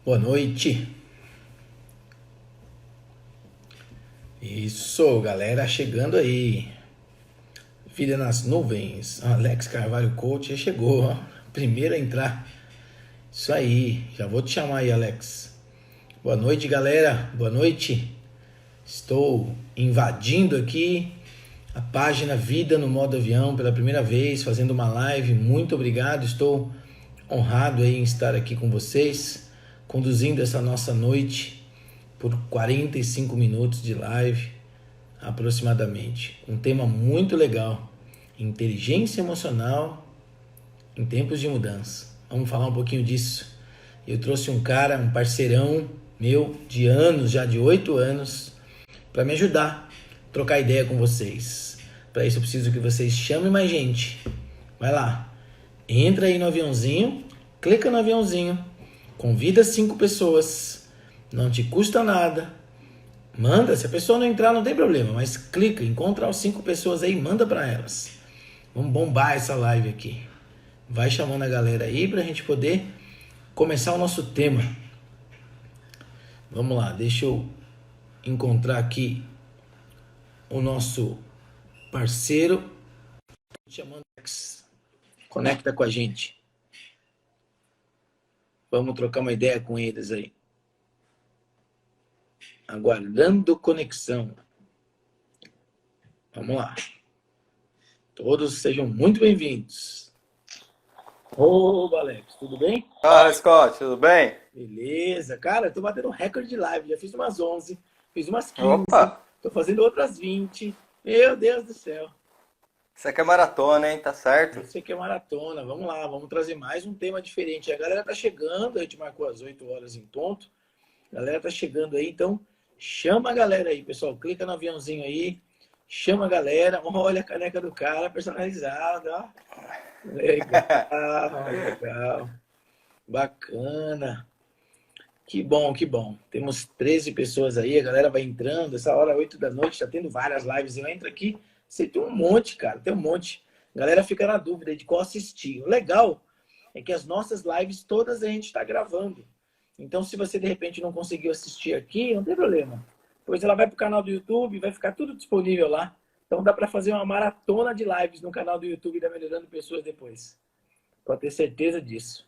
Boa noite. Isso, galera, chegando aí. Vida nas nuvens. Alex Carvalho Coach já chegou, ó. Primeiro a entrar. Isso aí. Já vou te chamar aí, Alex. Boa noite, galera. Boa noite. Estou invadindo aqui a página Vida no Modo Avião pela primeira vez, fazendo uma live. Muito obrigado. Estou honrado em estar aqui com vocês, conduzindo essa nossa noite por 45 minutos de live, aproximadamente. Um tema muito legal: inteligência emocional em tempos de mudança. Vamos falar um pouquinho disso. Eu trouxe um cara, um parceirão meu de anos, já de 8 anos, para me ajudar a trocar ideia com vocês. Para isso eu preciso que vocês chamem mais gente. Vai lá, entra aí no aviãozinho, clica no aviãozinho, convida 5 pessoas, não te custa nada. Manda, se a pessoa não entrar não tem problema, mas clica, encontra as 5 pessoas aí, manda para elas. Vamos bombar essa live aqui. Vai chamando a galera aí pra gente poder começar o nosso tema. Vamos lá, deixa eu encontrar aqui o nosso parceiro. Chamando Alex. Conecta com a gente. Vamos trocar uma ideia com eles aí. Aguardando conexão. Vamos lá. Todos sejam muito bem-vindos. Ô, Alex, tudo bem? Fala, Scott, tudo bem? Beleza. Cara, eu tô batendo recorde de live. Já fiz umas 11, fiz umas 15, Opa, tô fazendo outras 20. Meu Deus do céu. isso aqui é maratona, hein? Tá certo? Isso aqui é maratona. Vamos lá, vamos trazer mais um tema diferente. A galera tá chegando, a gente marcou às 8 horas em ponto. A galera tá chegando aí, então chama a galera aí, pessoal. Clica no aviãozinho aí, chama a galera. Olha a caneca do cara personalizada, ó. Legal, legal. Bacana. Que bom, que bom. Temos 13 pessoas aí, a galera vai entrando. Essa hora, 8 da noite, tá tendo várias lives. Eu entro aqui, você tem um monte, cara, tem um monte. A galera fica na dúvida de qual assistir. O legal é que as nossas lives todas a gente está gravando. Então, se você de repente não conseguiu assistir aqui, não tem problema. Depois ela vai para o canal do YouTube, vai ficar tudo disponível lá. Então, dá para fazer uma maratona de lives no canal do YouTube da Melhorando Pessoas depois. Pode ter certeza disso.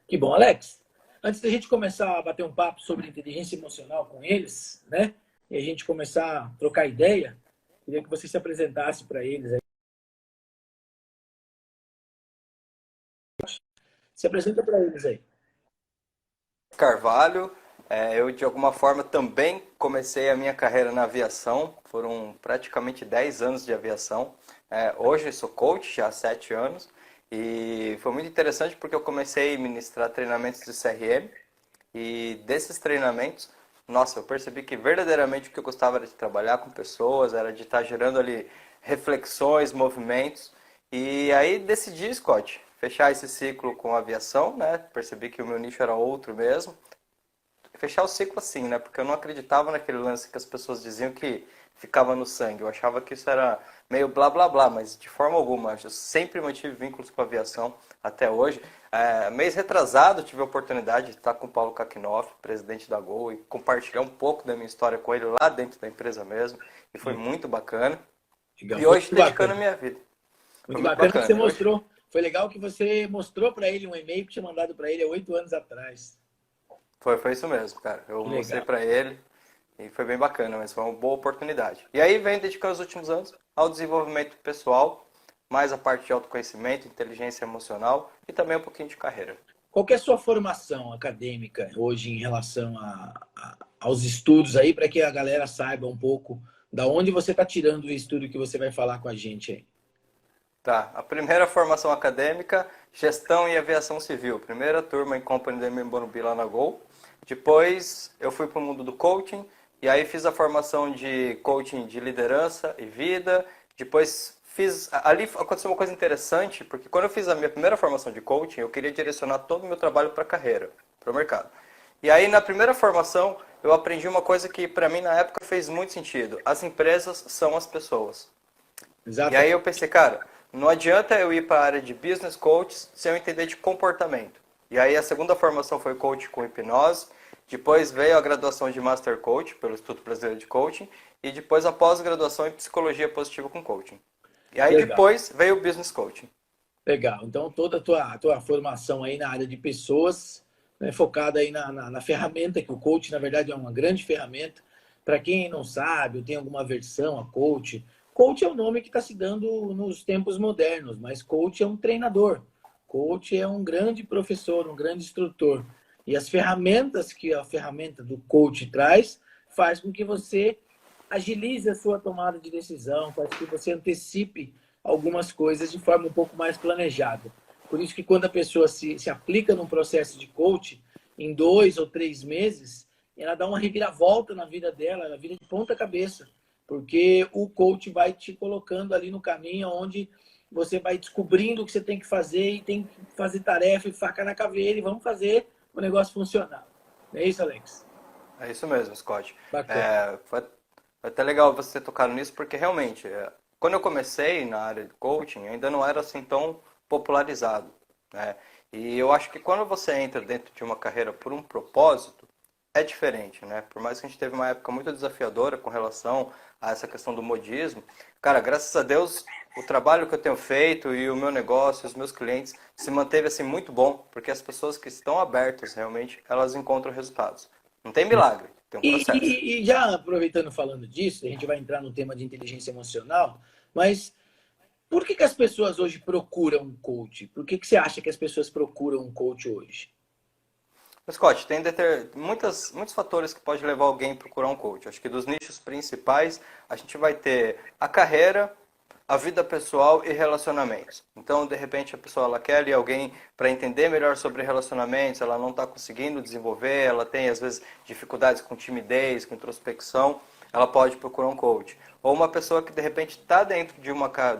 Que bom, Alex. Antes da gente começar a bater um papo sobre inteligência emocional com eles, né? E a gente começar a trocar ideia, queria que você se apresentasse para eles. Se apresenta para eles aí. Carvalho, eu de alguma forma também comecei a minha carreira na aviação, foram praticamente 10 anos de aviação. Hoje eu sou coach já há 7 anos e foi muito interessante porque eu comecei a ministrar treinamentos de CRM e desses treinamentos, nossa, eu percebi que verdadeiramente o que eu gostava era de trabalhar com pessoas, era de estar gerando ali reflexões, movimentos. E aí decidi, Scott, fechar esse ciclo com a aviação, né? Percebi que o meu nicho era outro mesmo. Fechar o ciclo assim, né? Porque eu não acreditava naquele lance que as pessoas diziam que ficava no sangue. Eu achava que isso era meio blá blá blá, mas de forma alguma. Eu sempre mantive vínculos com a aviação até hoje. Mês retrasado tive a oportunidade de estar com o Paulo Kakinoff, presidente da Gol, e compartilhar um pouco da minha história com ele lá dentro da empresa mesmo. E foi muito bacana. Legal. E Foi hoje muito dedicando a bacana. minha vida. Foi Muito muito bacana que você bacana. E hoje mostrou. Foi legal que você mostrou para ele um e-mail que tinha mandado para ele há 8 anos atrás. foi isso mesmo, cara. Eu Que mostrei legal. pra ele e foi bem bacana, mas foi uma boa oportunidade. E aí vem dedicando os últimos anos ao desenvolvimento pessoal, mais a parte de autoconhecimento, inteligência emocional e também um pouquinho de carreira. Qual que é a sua formação acadêmica hoje em relação aos estudos aí, para que a galera saiba um pouco da onde você está tirando o estudo que você vai falar com a gente aí? Tá, a primeira formação acadêmica, gestão e aviação civil. Primeira turma em Company da Morumbi lá na Gol. Depois eu fui para o mundo do coaching e aí fiz a formação de coaching de liderança e vida. Depois ali aconteceu uma coisa interessante, porque quando eu fiz a minha primeira formação de coaching, eu queria direcionar todo o meu trabalho para a carreira, para o mercado. E aí na primeira formação eu aprendi uma coisa que para mim na época fez muito sentido. As empresas são as pessoas. E aí Exatamente. eu pensei, cara, não adianta eu ir para a área de business coach se eu entender de comportamento. E aí a segunda formação foi coach com hipnose. Depois veio a graduação de Master Coach pelo Instituto Brasileiro de Coaching. E depois a pós-graduação em Psicologia Positiva com Coaching. E aí Legal, depois veio o Business Coaching. legal. Então, toda a tua formação aí na área de pessoas, né, focada aí na ferramenta, que o coach, na verdade, é uma grande ferramenta. Para quem não sabe, ou tem alguma aversão a coach, coach é o nome que está se dando nos tempos modernos, mas coach é um treinador. Coach é um grande professor, um grande instrutor. E as ferramentas que a ferramenta do coach traz, faz com que você agilize a sua tomada de decisão, faz com que você antecipe algumas coisas de forma um pouco mais planejada. Por isso que quando a pessoa se aplica num processo de coach, em 2 ou 3 meses, ela dá uma reviravolta na vida dela, ela vira de ponta cabeça, porque o coach vai te colocando ali no caminho onde você vai descobrindo o que você tem que fazer e tem que fazer tarefa e faca na caveira e vamos fazer o negócio funcionar. Não é isso, Alex? É isso mesmo, Scott. Bacana. Foi até legal você ter tocado nisso, porque realmente, quando eu comecei na área de coaching, ainda não era assim tão popularizado, né? E eu acho que quando você entra dentro de uma carreira por um propósito, é diferente, né? Por mais que a gente teve uma época muito desafiadora com relação a essa questão do modismo, cara, graças a Deus, o trabalho que eu tenho feito e o meu negócio, os meus clientes, se manteve assim muito bom, porque as pessoas que estão abertas realmente, elas encontram resultados. Não tem milagre, tem um E, processo. e já aproveitando falando disso, a gente vai entrar no tema de inteligência emocional, mas por que as pessoas hoje procuram um coach? Por que você acha que as pessoas procuram um coach hoje? Scott, tem muitos fatores que pode levar alguém a procurar um coach. Acho que dos nichos principais, a gente vai ter a carreira, a vida pessoal e relacionamentos. Então, de repente, a pessoa ela quer ali alguém para entender melhor sobre relacionamentos, ela não está conseguindo desenvolver, ela tem, às vezes, dificuldades com timidez, com introspecção, ela pode procurar um coach. Ou uma pessoa que, de repente, está dentro de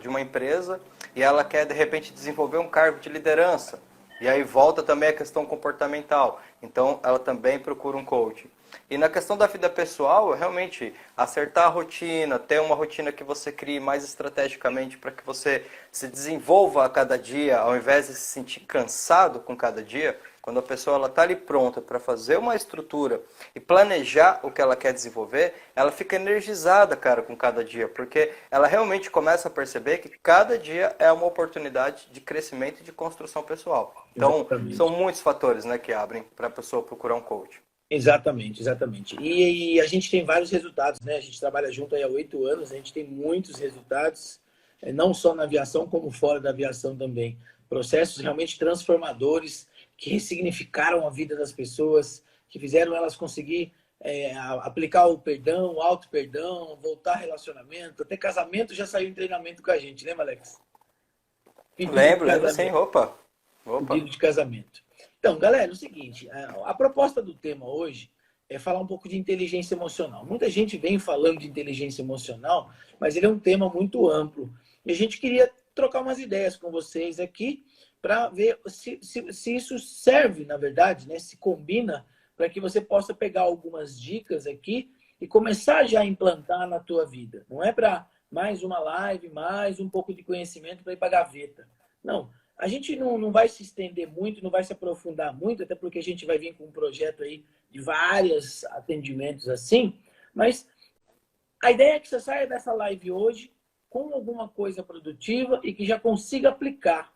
uma empresa e ela quer, de repente, desenvolver um cargo de liderança. E aí volta também a questão comportamental. Então, ela também procura um coach. E na questão da vida pessoal, realmente acertar a rotina, ter uma rotina que você crie mais estrategicamente para que você se desenvolva a cada dia, ao invés de se sentir cansado com cada dia, quando a pessoa está ali pronta para fazer uma estrutura e planejar o que ela quer desenvolver, ela fica energizada, cara, com cada dia, porque ela realmente começa a perceber que cada dia é uma oportunidade de crescimento e de construção pessoal. Então, são Exatamente. muitos fatores, né, que abrem para a pessoa procurar um coach. Exatamente, exatamente. E a gente tem vários resultados, né? A gente trabalha junto aí há 8 anos, a gente tem muitos resultados, não só na aviação, como fora da aviação também. Processos realmente transformadores que ressignificaram a vida das pessoas, que fizeram elas conseguir aplicar o perdão, o auto-perdão, voltar a relacionamento, até casamento já saiu em treinamento com a gente, lembra, Alex? Pedido de Lembro sim, casamento. opa, opa. Pedido de casamento. Então, galera, é o seguinte, a proposta do tema hoje é falar um pouco de inteligência emocional. Muita gente vem falando de inteligência emocional, mas ele é um tema muito amplo. E a gente queria trocar umas ideias com vocês aqui para ver se isso serve, na verdade, né? Se combina para que você possa pegar algumas dicas aqui e começar já a implantar na tua vida. Não é para mais uma live, mais um pouco de conhecimento para ir para a gaveta. Não, a gente não vai se estender muito, não vai se aprofundar muito, até porque a gente vai vir com um projeto aí de vários atendimentos assim, mas a ideia é que você saia dessa live hoje com alguma coisa produtiva e que já consiga aplicar.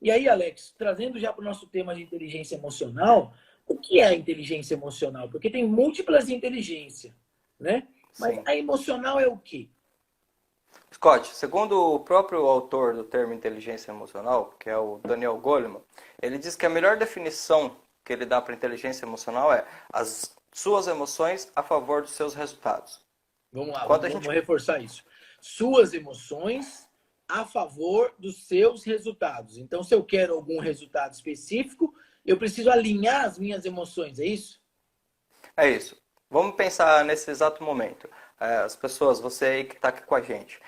E aí, Alex, trazendo já para o nosso tema de inteligência emocional, o que é a inteligência emocional? Porque tem múltiplas inteligências, né? Mas Sim. a emocional é o quê? Scott, segundo o próprio autor do termo inteligência emocional, que é o Daniel Goleman, ele diz que a melhor definição que ele dá para inteligência emocional é as suas emoções a favor dos seus resultados. Vamos lá, Quando a vamos gente reforçar isso. Suas emoções a favor dos seus resultados. Então, se eu quero algum resultado específico, eu preciso alinhar as minhas emoções, é isso? É isso. Vamos pensar nesse exato momento. As pessoas, você aí que está aqui com a gente.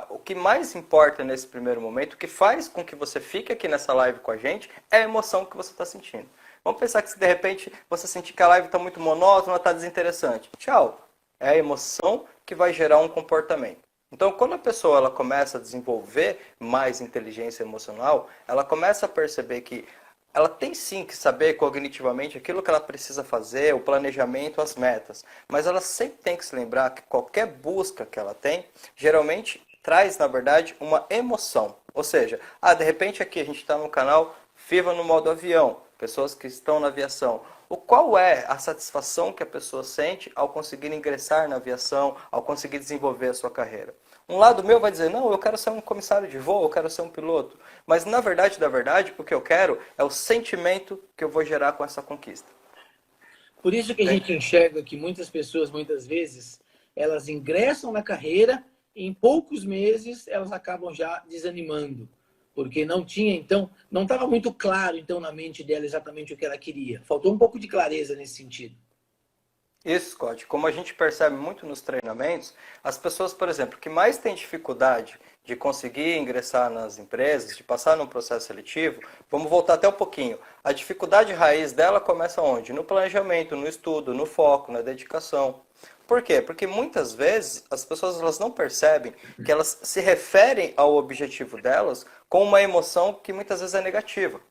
O que mais importa nesse primeiro momento, o que faz com que você fique aqui nessa live com a gente, é a emoção que você está sentindo. Vamos pensar que se de repente você sentir que a live está muito monótona, está desinteressante. Tchau. É a emoção que vai gerar um comportamento. Então, quando a pessoa ela começa a desenvolver mais inteligência emocional, ela começa a perceber que ela tem sim que saber cognitivamente aquilo que ela precisa fazer, o planejamento, as metas. Mas ela sempre tem que se lembrar que qualquer busca que ela tem, geralmente traz, na verdade, uma emoção. Ou seja, de repente aqui a gente está no canal Viva no Modo Avião, pessoas que estão na aviação. Qual é a satisfação que a pessoa sente ao conseguir ingressar na aviação, ao conseguir desenvolver a sua carreira? Um lado meu vai dizer, não, eu quero ser um comissário de voo, eu quero ser um piloto. Mas na verdade, o que eu quero é o sentimento que eu vou gerar com essa conquista. Por isso que a gente enxerga que muitas pessoas, muitas vezes, elas ingressam na carreira e em poucos meses elas acabam já desanimando. Porque não tinha, então, não estava muito claro, então, na mente dela exatamente o que ela queria. Faltou um pouco de clareza nesse sentido. Isso, Scott. Como a gente percebe muito nos treinamentos, as pessoas, por exemplo, que mais têm dificuldade de conseguir ingressar nas empresas, de passar num processo seletivo, vamos voltar até um pouquinho. A dificuldade raiz dela começa onde? No planejamento, no estudo, no foco, na dedicação. Por quê? Porque muitas vezes as pessoas elas não percebem que elas se referem ao objetivo delas com uma emoção que muitas vezes é negativa.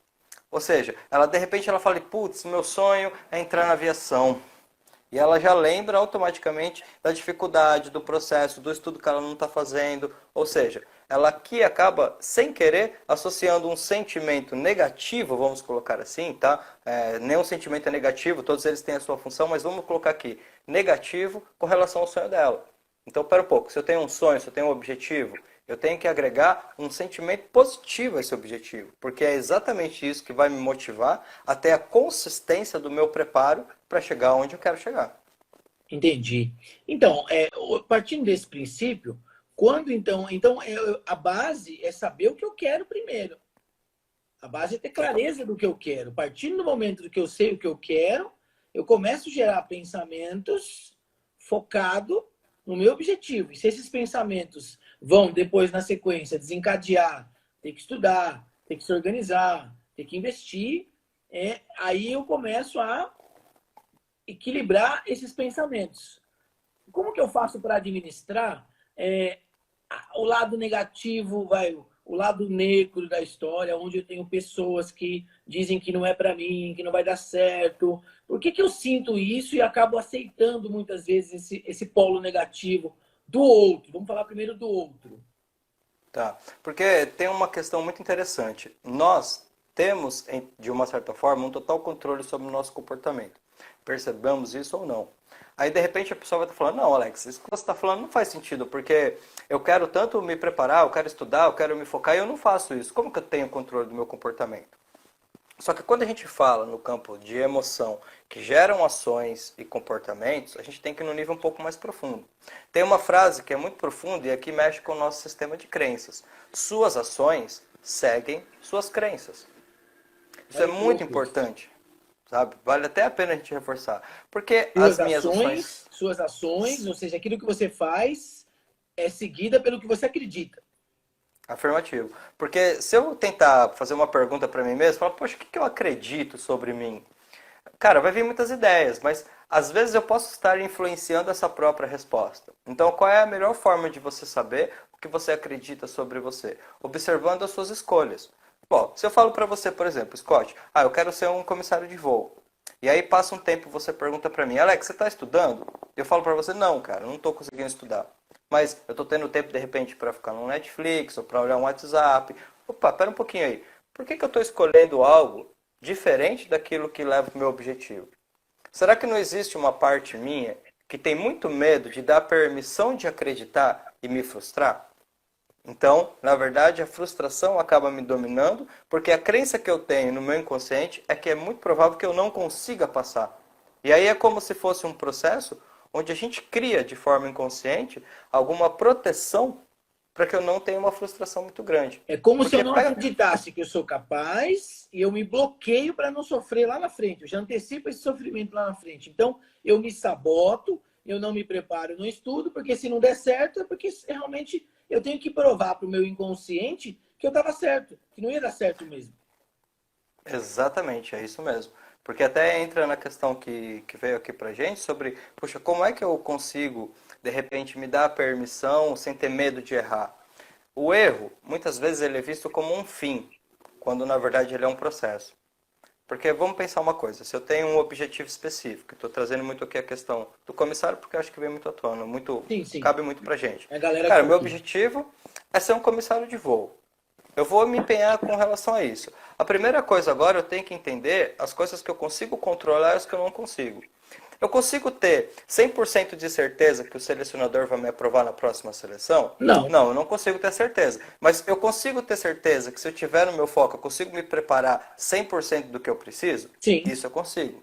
Ou seja, ela de repente ela fala, putz, meu sonho é entrar na aviação. E ela já lembra automaticamente da dificuldade, do processo, do estudo que ela não está fazendo. Ou seja, ela aqui acaba, sem querer, associando um sentimento negativo, vamos colocar assim, tá? Nenhum sentimento é negativo, todos eles têm a sua função, mas vamos colocar aqui, negativo com relação ao sonho dela. Então, pera um pouco, se eu tenho um sonho, se eu tenho um objetivo, eu tenho que agregar um sentimento positivo a esse objetivo, porque é exatamente isso que vai me motivar até a consistência do meu preparo para chegar onde eu quero chegar. Entendi. Então, partindo desse princípio, quando a base é saber o que eu quero primeiro. A base é ter clareza do que eu quero. Partindo do momento que eu sei o que eu quero, eu começo a gerar pensamentos focado no meu objetivo. E se esses pensamentos vão depois na sequência desencadear, ter que estudar, ter que se organizar, ter que investir, aí eu começo a equilibrar esses pensamentos. Como que eu faço para administrar o lado negativo, o lado negro da história, onde eu tenho pessoas que dizem que não é para mim, que não vai dar certo? Por que eu sinto isso e acabo aceitando muitas vezes esse polo negativo do outro? Vamos falar primeiro do outro. Tá, porque tem uma questão muito interessante. Nós temos, de uma certa forma, um total controle sobre o nosso comportamento. Percebamos isso ou não. Aí, de repente, a pessoa vai estar falando, não, Alex, isso que você está falando não faz sentido, porque eu quero tanto me preparar, eu quero estudar, eu quero me focar e eu não faço isso. Como que eu tenho controle do meu comportamento? Só que quando a gente fala no campo de emoção, que geram ações e comportamentos, a gente tem que ir no nível um pouco mais profundo. Tem uma frase que é muito profunda e aqui mexe com o nosso sistema de crenças. Suas ações seguem suas crenças. Isso é muito importante, sabe? Vale até a pena a gente reforçar. Porque as minhas ações... Suas ações, ou seja, aquilo que você faz é seguida pelo que você acredita. Afirmativo. Porque se eu tentar fazer uma pergunta para mim mesmo, falar, poxa, o que eu acredito sobre mim? Cara, vai vir muitas ideias, mas às vezes eu posso estar influenciando essa própria resposta. Então, qual é a melhor forma de você saber o que você acredita sobre você? Observando as suas escolhas. Bom, se eu falo para você, por exemplo, Scott, eu quero ser um comissário de voo. E aí passa um tempo, você pergunta para mim, Alex, você está estudando? Eu falo para você, não, cara, não estou conseguindo estudar. Mas eu estou tendo tempo, de repente, para ficar no Netflix ou para olhar um WhatsApp. Opa, pera um pouquinho aí. Por que eu estou escolhendo algo diferente daquilo que leva para o meu objetivo? Será que não existe uma parte minha que tem muito medo de dar permissão de acreditar e me frustrar? Então, na verdade, a frustração acaba me dominando, porque a crença que eu tenho no meu inconsciente é que é muito provável que eu não consiga passar. E aí é como se fosse um processo onde a gente cria de forma inconsciente alguma proteção para que eu não tenha uma frustração muito grande. É como se eu não acreditasse que eu sou capaz e eu me bloqueio para não sofrer lá na frente. Eu já antecipo esse sofrimento lá na frente. Então, eu me saboto, eu não me preparo no estudo, porque se não der certo é porque realmente eu tenho que provar para o meu inconsciente que eu estava certo, que não ia dar certo mesmo. Exatamente, é isso mesmo. Porque até entra na questão que veio aqui pra gente sobre, poxa, como é que eu consigo, de repente, me dar a permissão sem ter medo de errar? O erro, muitas vezes, ele é visto como um fim, quando na verdade ele é um processo. Porque vamos pensar uma coisa, se eu tenho um objetivo específico, estou trazendo muito aqui a questão do comissário, porque eu acho que vem muito à tona, Sim, sim. cabe muito pra gente. É a galera que Cara, tá meu aqui. objetivo é ser um comissário de voo. Eu vou me empenhar com relação a isso. A primeira coisa agora, eu tenho que entender as coisas que eu consigo controlar e as que eu não consigo. Eu consigo ter 100% de certeza que o selecionador vai me aprovar na próxima seleção? Não. Não, eu não consigo ter certeza. Mas eu consigo ter certeza que se eu tiver no meu foco, eu consigo me preparar 100% do que eu preciso? Sim. Isso eu consigo.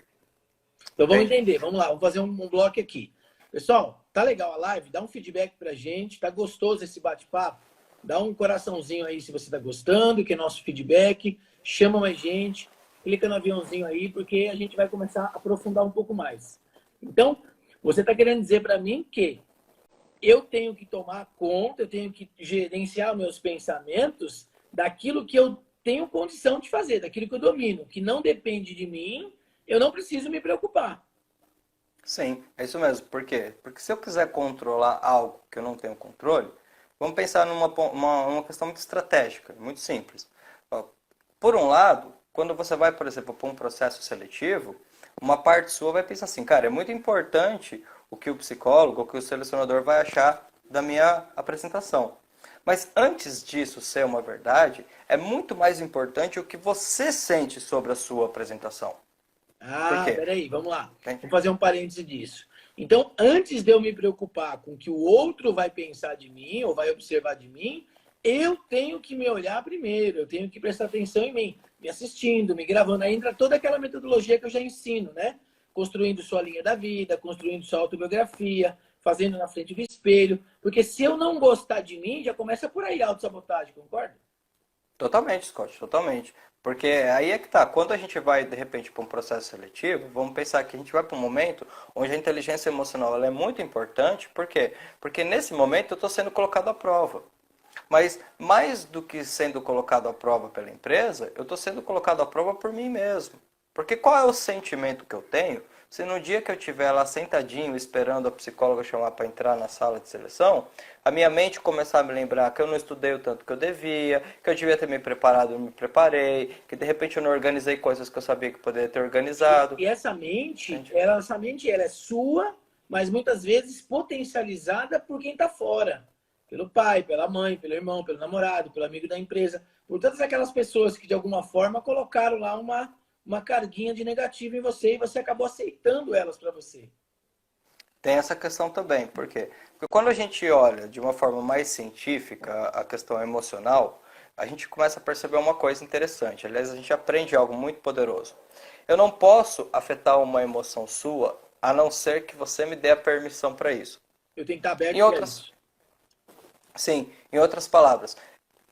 Então vamos Entende? entender. Vamos lá, vamos fazer um bloco aqui. Pessoal, tá legal a live? Dá um feedback pra gente. Tá gostoso esse bate-papo? Dá um coraçãozinho aí se você tá gostando, que é nosso feedback. Chama mais gente. Clica no aviãozinho aí, porque a gente vai começar a aprofundar um pouco mais. Então, você está querendo dizer para mim que eu tenho que tomar conta, eu tenho que gerenciar meus pensamentos daquilo que eu tenho condição de fazer, daquilo que eu domino, que não depende de mim, eu não preciso me preocupar. Sim, é isso mesmo. Por quê? Porque se eu quiser controlar algo que eu não tenho controle, vamos pensar numa questão muito estratégica, muito simples. Ó, por um lado, quando você vai, por exemplo, para um processo seletivo, uma parte sua vai pensar assim, cara, é muito importante o que o psicólogo, o que o selecionador vai achar da minha apresentação. Mas antes disso ser uma verdade, é muito mais importante o que você sente sobre a sua apresentação. Por Ah, quê? peraí, vamos lá. Entende? Vou fazer um parêntese disso. Então, antes de eu me preocupar com o que o outro vai pensar de mim ou vai observar de mim, eu tenho que me olhar primeiro, eu tenho que prestar atenção em mim, me assistindo, me gravando. Aí entra toda aquela metodologia que eu já ensino, né? Construindo sua linha da vida, construindo sua autobiografia, fazendo na frente do espelho. Porque se eu não gostar de mim, já começa por aí a autossabotagem, concorda? Totalmente, Scott, totalmente. Porque aí é que tá, quando a gente vai de repente para um processo seletivo, vamos pensar que a gente vai para um momento onde a inteligência emocional ela é muito importante, por quê? Porque nesse momento eu estou sendo colocado à prova. Mas mais do que sendo colocado à prova pela empresa, eu estou sendo colocado à prova por mim mesmo. Porque qual é o sentimento que eu tenho se no dia que eu estiver lá sentadinho esperando a psicóloga chamar para entrar na sala de seleção, a minha mente começar a me lembrar que eu não estudei o tanto que eu devia, que eu devia ter me preparado, eu me preparei, que de repente eu não organizei coisas que eu sabia que poderia ter organizado. E essa mente, Entende? ela é sua, mas muitas vezes potencializada por quem está fora. Pelo pai, pela mãe, pelo irmão, pelo namorado, pelo amigo da empresa. Por todas aquelas pessoas que de alguma forma colocaram lá uma carguinha de negativo em você e você acabou aceitando elas para você. Tem essa questão também, por quê? Porque quando a gente olha de uma forma mais científica a questão emocional, a gente começa a perceber uma coisa interessante. Aliás, a gente aprende algo muito poderoso. Eu não posso afetar uma emoção sua a não ser que você me dê a permissão para isso. Eu tenho que estar Em aberto para outras, isso. sim, em outras palavras,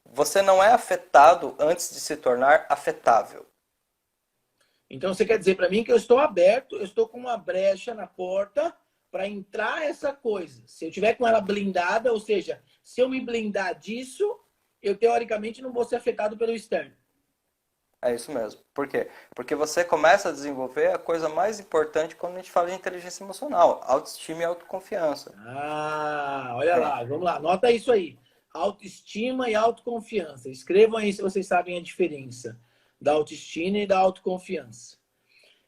você não é afetado antes de se tornar afetável. Então você quer dizer para mim que eu estou aberto, eu estou com uma brecha na porta para entrar essa coisa. Se eu tiver com ela blindada, ou seja, se eu me blindar disso, eu teoricamente não vou ser afetado pelo externo. É isso mesmo. Por quê? Porque você começa a desenvolver a coisa mais importante quando a gente fala de inteligência emocional, autoestima e autoconfiança. Ah, olha Entende? lá, vamos lá, anota isso aí. Autoestima e autoconfiança. Escrevam aí se vocês sabem a diferença da autoestima e da autoconfiança.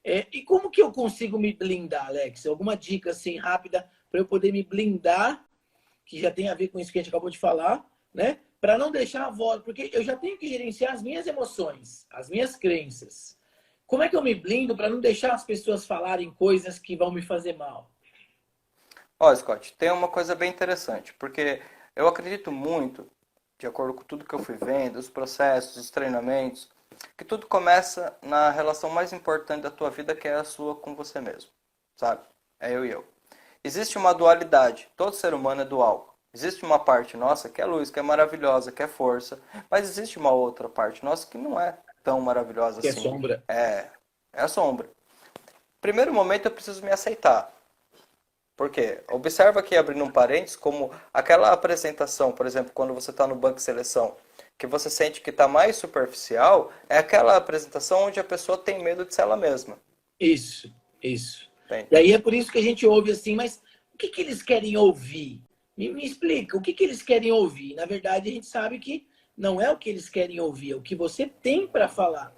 E como que eu consigo me blindar, Alex? Alguma dica assim rápida para eu poder me blindar, que já tem a ver com isso que a gente acabou de falar, né? Para não deixar a voz, porque eu já tenho que gerenciar as minhas emoções, as minhas crenças. Como é que eu me blindo para não deixar as pessoas falarem coisas que vão me fazer mal? Ó, Scott, tem uma coisa bem interessante, porque eu acredito muito, de acordo com tudo que eu fui vendo, os processos, os treinamentos, que tudo começa na relação mais importante da tua vida, que é a sua com você mesmo, sabe? É eu e eu. Existe uma dualidade, todo ser humano é dual. Existe uma parte nossa que é luz, que é maravilhosa, que é força, mas existe uma outra parte nossa que não é tão maravilhosa Que é assim. sombra. É a sombra. Primeiro momento eu preciso me aceitar. Por quê? Observa aqui, abrindo um parênteses, como aquela apresentação, por exemplo, quando você está no banco de seleção, que você sente que está mais superficial, é aquela apresentação onde a pessoa tem medo de ser ela mesma. Isso, isso. Entende? E aí é por isso que a gente ouve assim, mas o que que eles querem ouvir? Me explica, o que que eles querem ouvir? Na verdade, a gente sabe que não é o que eles querem ouvir, é o que você tem para falar.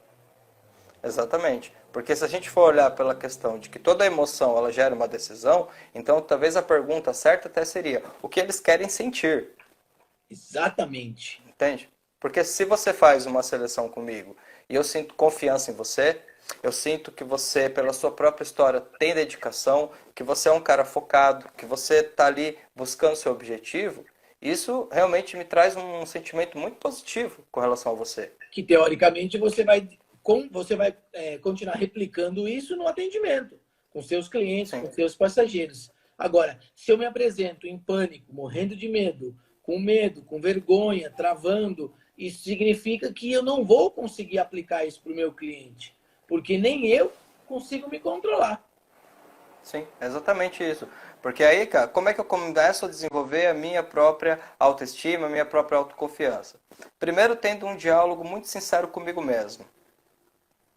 Exatamente. Porque se a gente for olhar pela questão de que toda emoção ela gera uma decisão, então talvez a pergunta certa até seria: o que eles querem sentir? Exatamente. Entende? Porque se você faz uma seleção comigo e eu sinto confiança em você, eu sinto que você, pela sua própria história, tem dedicação, que você é um cara focado, que você está ali buscando seu objetivo, isso realmente me traz um sentimento muito positivo com relação a você. Que teoricamente você vai continuar replicando isso no atendimento, com seus clientes, Sim. com seus passageiros. Agora, se eu me apresento em pânico, morrendo de medo, com vergonha, travando, isso significa que eu não vou conseguir aplicar isso para o meu cliente, porque nem eu consigo me controlar. Sim, é exatamente isso. Porque aí, cara, como é que eu começo a desenvolver a minha própria autoestima, a minha própria autoconfiança? Primeiro, tendo um diálogo muito sincero comigo mesmo.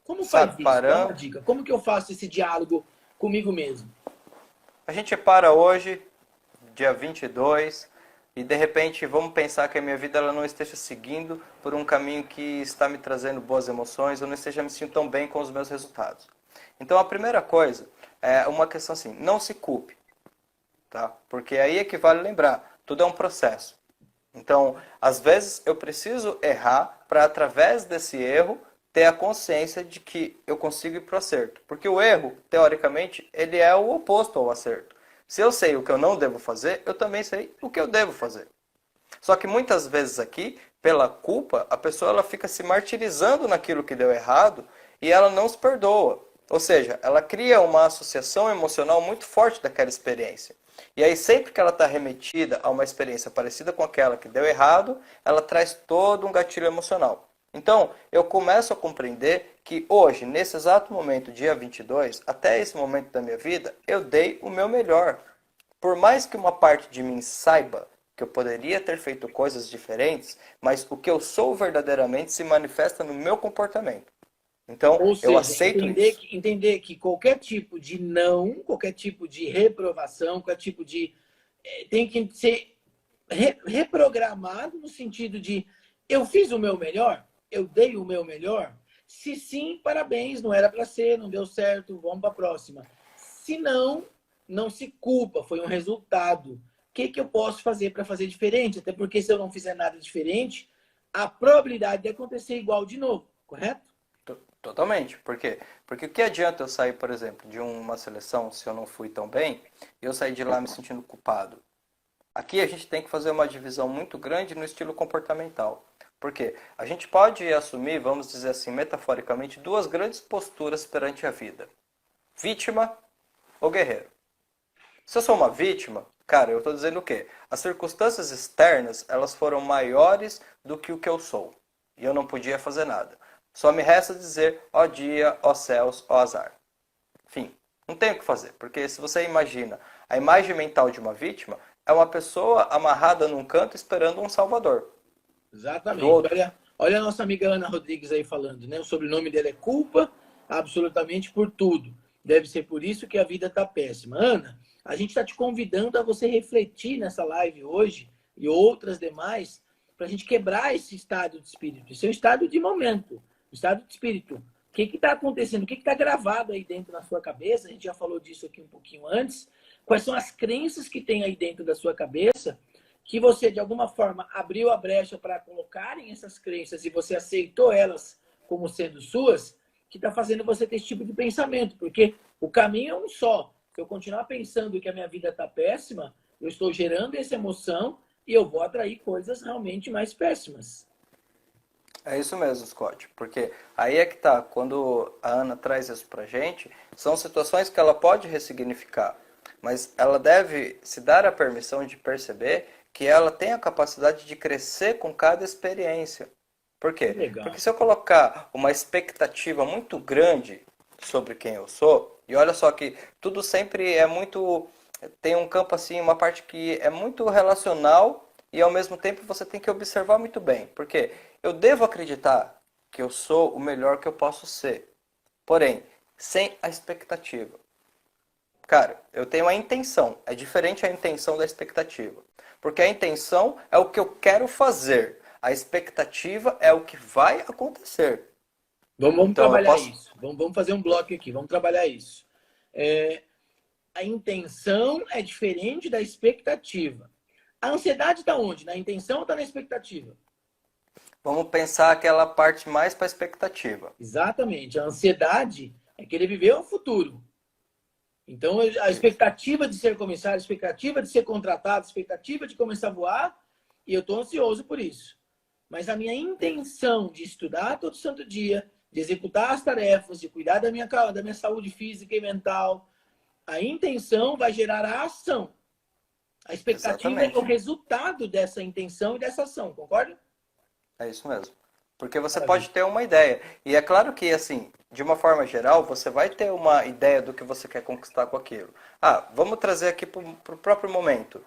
Como faz Sabe, isso? Dá uma parando. dica. Como que eu faço esse diálogo comigo mesmo? A gente para hoje, dia 22, e de repente vamos pensar que a minha vida ela não esteja seguindo por um caminho que está me trazendo boas emoções, eu não esteja me sentindo tão bem com os meus resultados. Então a primeira coisa é uma questão assim, não se culpe, tá? Porque aí é que vale lembrar, tudo é um processo. Então, às vezes eu preciso errar para através desse erro ter a consciência de que eu consigo ir para o acerto. Porque o erro, teoricamente, ele é o oposto ao acerto. Se eu sei o que eu não devo fazer, eu também sei o que eu devo fazer. Só que muitas vezes aqui, pela culpa, a pessoa ela fica se martirizando naquilo que deu errado e ela não se perdoa. Ou seja, ela cria uma associação emocional muito forte daquela experiência. E aí, sempre que ela está remetida a uma experiência parecida com aquela que deu errado, ela traz todo um gatilho emocional. Então, eu começo a compreender que hoje, nesse exato momento, dia 22, até esse momento da minha vida, eu dei o meu melhor. Por mais que uma parte de mim saiba que eu poderia ter feito coisas diferentes, mas o que eu sou verdadeiramente se manifesta no meu comportamento. Então, Ou eu seja, aceito isso. entender que qualquer tipo de não, qualquer tipo de reprovação, qualquer tipo de. Tem que ser reprogramado no sentido de eu fiz o meu melhor, eu dei o meu melhor. Se sim, parabéns, não era para ser, não deu certo, vamos para a próxima. Se não, não se culpa, foi um resultado. O que eu posso fazer para fazer diferente? Até porque se eu não fizer nada diferente, a probabilidade de acontecer igual de novo, correto? Totalmente. Por quê? Porque o que adianta eu sair, por exemplo, de uma seleção se eu não fui tão bem, e eu sair de lá me sentindo culpado? Aqui a gente tem que fazer uma divisão muito grande no estilo comportamental. Por quê? A gente pode assumir, vamos dizer assim, metaforicamente, duas grandes posturas perante a vida: vítima ou guerreiro. Se eu sou uma vítima, cara, eu estou dizendo o quê? As circunstâncias externas, elas foram maiores do que o que eu sou. E eu não podia fazer nada. Só me resta dizer, ó dia, ó céus, ó azar. Enfim, não tem o que fazer. Porque se você imagina a imagem mental de uma vítima, é uma pessoa amarrada num canto esperando um salvador. Do Exatamente. outro. Olha a nossa amiga Ana Rodrigues aí falando, né? O sobrenome dela é culpa absolutamente por tudo. Deve ser por isso que a vida está péssima. Ana, a gente está te convidando a você refletir nessa live hoje e outras demais para a gente quebrar esse estado de espírito. Esse é um estado de momento, um estado de espírito. O que está acontecendo? O que está gravado aí dentro da sua cabeça? A gente já falou disso aqui um pouquinho antes. Quais são as crenças que tem aí dentro da sua cabeça que você, de alguma forma, abriu a brecha para colocarem essas crenças e você aceitou elas como sendo suas, que está fazendo você ter esse tipo de pensamento. Porque o caminho é um só. Se eu continuar pensando que a minha vida está péssima, eu estou gerando essa emoção e eu vou atrair coisas realmente mais péssimas. É isso mesmo, Scott. Porque aí é que tá, quando a Ana traz isso pra gente, são situações que ela pode ressignificar, mas ela deve se dar a permissão de perceber que ela tem a capacidade de crescer com cada experiência. Por Que quê? Porque legal. se eu colocar uma expectativa muito grande sobre quem eu sou, e olha só que tudo sempre é muito, tem um campo assim, uma parte que é muito relacional e ao mesmo tempo você tem que observar muito bem. Porque eu devo acreditar que eu sou o melhor que eu posso ser. Porém, sem a expectativa. Cara, eu tenho a intenção. É diferente a intenção da expectativa. Porque a intenção é o que eu quero fazer. A expectativa é o que vai acontecer. Vamos Então, eu trabalhar posso. isso. Vamos fazer um bloco aqui. Vamos trabalhar isso. A intenção é diferente da expectativa. A ansiedade está onde? Na intenção ou está na expectativa? Vamos pensar aquela parte mais para expectativa. Exatamente. A ansiedade é querer viver o futuro. Então, a Isso. expectativa de ser comissário, a expectativa de ser contratado, a expectativa de começar a voar, e eu estou ansioso por isso. Mas a minha intenção de estudar todo santo dia, de executar as tarefas, de cuidar da minha saúde física e mental, a intenção vai gerar a ação. A expectativa é o Exatamente. resultado dessa intenção e dessa ação, concorda? É isso mesmo. Porque você Maravilha. pode ter uma ideia. E é claro que, assim, de uma forma geral, você vai ter uma ideia do que você quer conquistar com aquilo. Ah, vamos trazer aqui para o próprio momento.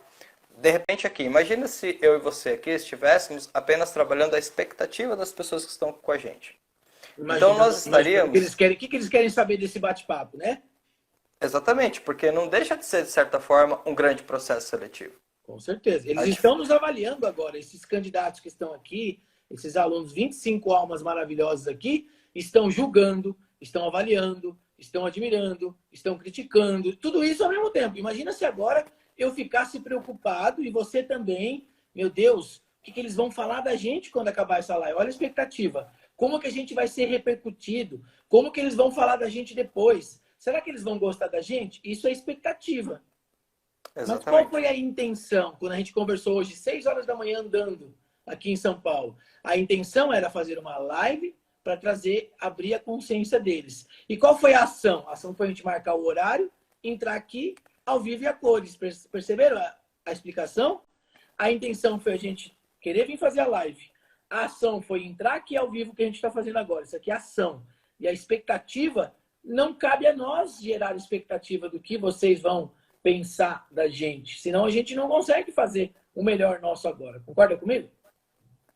De repente aqui, imagina se eu e você aqui estivéssemos apenas trabalhando a expectativa das pessoas que estão com a gente. Então nós Imaginando que eles estaríamos. querem, o que eles querem saber desse bate-papo, né? Exatamente, porque não deixa de ser, de certa forma, um grande processo seletivo. Com certeza. Eles A dif- estão nos avaliando agora. Esses candidatos que estão aqui, esses alunos, 25 almas maravilhosas aqui, estão julgando, estão avaliando, estão admirando, estão criticando. Tudo isso ao mesmo tempo. Imagina se agora eu ficasse preocupado e você também. Meu Deus, o que eles vão falar da gente quando acabar essa live? Olha a expectativa. Como que a gente vai ser repercutido? Como que eles vão falar da gente depois? Será que eles vão gostar da gente? Isso é expectativa. Mas qual Exatamente. foi a intenção quando a gente conversou hoje, 6 horas da manhã, andando aqui em São Paulo? A intenção era fazer uma live para trazer, abrir a consciência deles. E qual foi a ação? A ação foi a gente marcar o horário, entrar aqui ao vivo e a cores. Perceberam a explicação? A intenção foi a gente querer vir fazer a live. A ação foi entrar aqui ao vivo, que a gente está fazendo agora. Isso aqui é ação. E a expectativa, não cabe a nós gerar expectativa do que vocês vão pensar da gente. Senão a gente não consegue fazer o melhor nosso agora. Concorda comigo?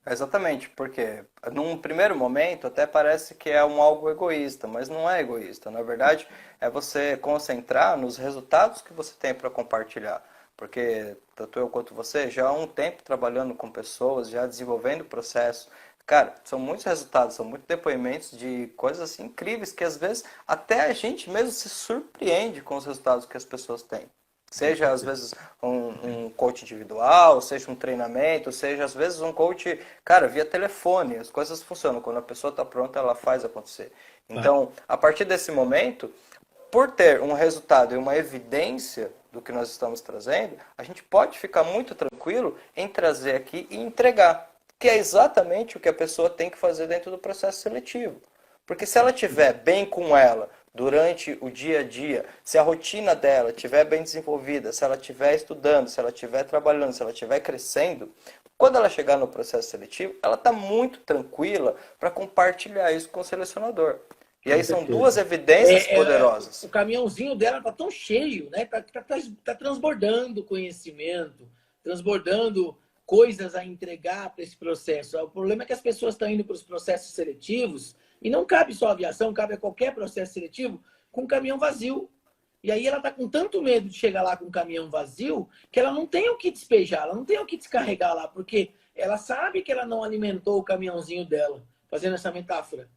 Exatamente, porque num primeiro momento até parece que é um algo egoísta, mas não é egoísta. Na verdade, é você concentrar nos resultados que você tem para compartilhar. Porque tanto eu quanto você já há um tempo trabalhando com pessoas, já desenvolvendo o processo. Cara, são muitos resultados, são muitos depoimentos de coisas assim, incríveis que às vezes até a gente mesmo se surpreende com os resultados que as pessoas têm. Seja às vezes um coach individual, seja um treinamento, seja às vezes um coach, cara, via telefone. As coisas funcionam. Quando a pessoa está pronta, ela faz acontecer. Tá. Então, a partir desse momento, por ter um resultado e uma evidência do que nós estamos trazendo, a gente pode ficar muito tranquilo em trazer aqui e entregar, que é exatamente o que a pessoa tem que fazer dentro do processo seletivo. Porque se ela estiver bem com ela durante o dia a dia, se a rotina dela estiver bem desenvolvida, se ela estiver estudando, se ela estiver trabalhando, se ela estiver crescendo, quando ela chegar no processo seletivo, ela está muito tranquila para compartilhar isso com o selecionador. E Com aí são duas certeza. evidências poderosas. O caminhãozinho dela tá tão cheio, né? Tá transbordando conhecimento, transbordando coisas a entregar para esse processo. O problema é que as pessoas estão indo para os processos seletivos e não cabe só a aviação, cabe a qualquer processo seletivo com caminhão vazio. E aí ela está com tanto medo de chegar lá com um caminhão vazio que ela não tem o que despejar, ela não tem o que descarregar lá, porque ela sabe que ela não alimentou o caminhãozinho dela, fazendo essa metáfora.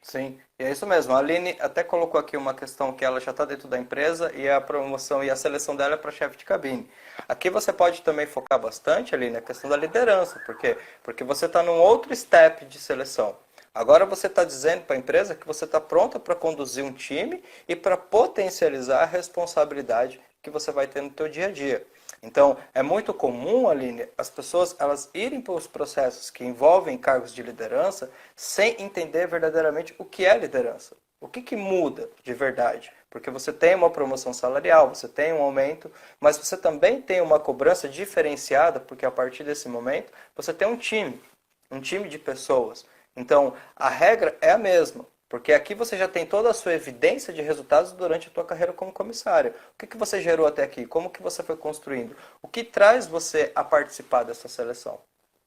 Sim, e é isso mesmo. A Aline até colocou aqui uma questão que ela já está dentro da empresa e a promoção e a seleção dela é para chefe de cabine. Aqui você pode também focar bastante, Aline, na questão da liderança. Por quê? Porque você está num outro step de seleção. Agora você está dizendo para a empresa que você está pronta para conduzir um time e para potencializar a responsabilidade que você vai ter no seu dia a dia. Então, é muito comum, Aline, as pessoas elas irem para os processos que envolvem cargos de liderança sem entender verdadeiramente o que é liderança. O que muda de verdade? Porque você tem uma promoção salarial, você tem um aumento, mas você também tem uma cobrança diferenciada, porque a partir desse momento você tem um time de pessoas. Então, a regra é a mesma. Porque aqui você já tem toda a sua evidência de resultados durante a tua carreira como comissário. O que você gerou até aqui? Como que você foi construindo? O que traz você a participar dessa seleção?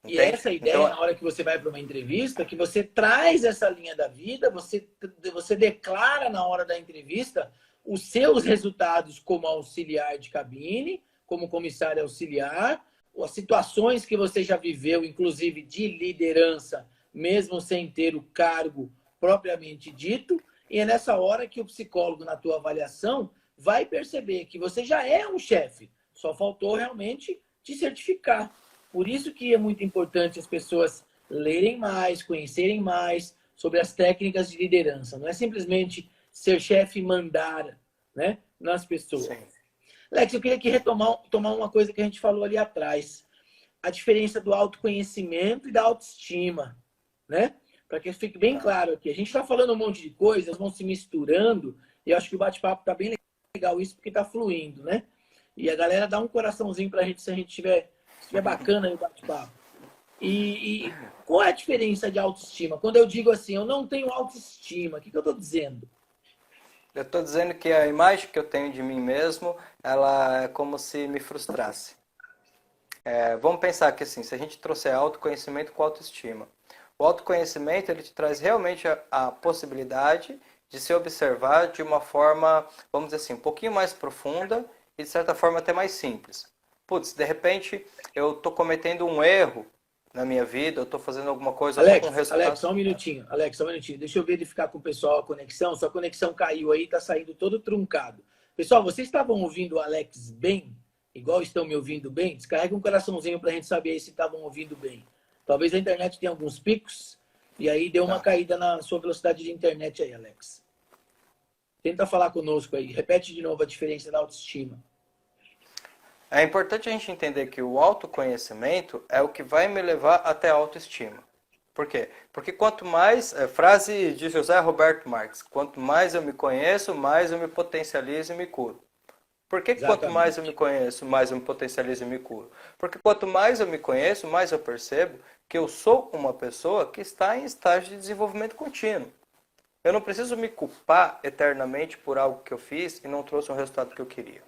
E Entende? essa ideia, Então, na hora que você vai para uma entrevista, que você traz essa linha da vida, você declara na hora da entrevista os seus resultados como auxiliar de cabine, como comissário auxiliar, as situações que você já viveu, inclusive de liderança, mesmo sem ter o cargo propriamente dito, e é nessa hora que o psicólogo, na tua avaliação, vai perceber que você já é um chefe, só faltou realmente te certificar. Por isso que é muito importante as pessoas lerem mais, conhecerem mais sobre as técnicas de liderança. Não é simplesmente ser chefe e mandar, né, nas pessoas. Sim. Lex, eu queria aqui tomar uma coisa que a gente falou ali atrás. A diferença do autoconhecimento e da autoestima, né? Para que fique bem Tá. claro aqui. A gente está falando um monte de coisas, vão se misturando, e eu acho que o bate-papo está bem legal isso, porque está fluindo, né? E a galera dá um coraçãozinho para a gente se a gente tiver bacana aí o bate-papo. E qual é a diferença de autoestima? Quando eu digo assim, eu não tenho autoestima, o que eu estou dizendo? Eu estou dizendo que a imagem que eu tenho de mim mesmo, ela é como se me frustrasse. Vamos pensar que assim, se a gente trouxer autoconhecimento com autoestima. O autoconhecimento, ele te traz realmente a possibilidade de se observar de uma forma, vamos dizer assim, um pouquinho mais profunda e de certa forma até mais simples. Putz, de repente eu estou cometendo um erro na minha vida, eu estou fazendo alguma coisa, eu estou com um Alex, resultado. só um minutinho. Alex, só um minutinho. Deixa eu verificar com o pessoal a conexão. Sua conexão caiu aí, tá saindo todo truncado. Pessoal, vocês estavam ouvindo o Alex bem? Igual estão me ouvindo bem? Descarrega um coraçãozinho pra gente saber se estavam ouvindo bem. Talvez a internet tenha alguns picos e aí deu uma Tá. caída na sua velocidade de internet aí, Alex. Tenta falar conosco aí. Repete de novo a diferença da autoestima. É importante a gente entender que o autoconhecimento é o que vai me levar até a autoestima. Por quê? Porque quanto mais, frase de José Roberto Marques, quanto mais eu me conheço, mais eu me potencializo e me curo. Por que quanto mais eu me Exatamente. conheço, mais eu me potencializo e me curo? Porque quanto mais eu me conheço, mais eu percebo que eu sou uma pessoa que está em estágio de desenvolvimento contínuo. Eu não preciso me culpar eternamente por algo que eu fiz e não trouxe o resultado que eu queria.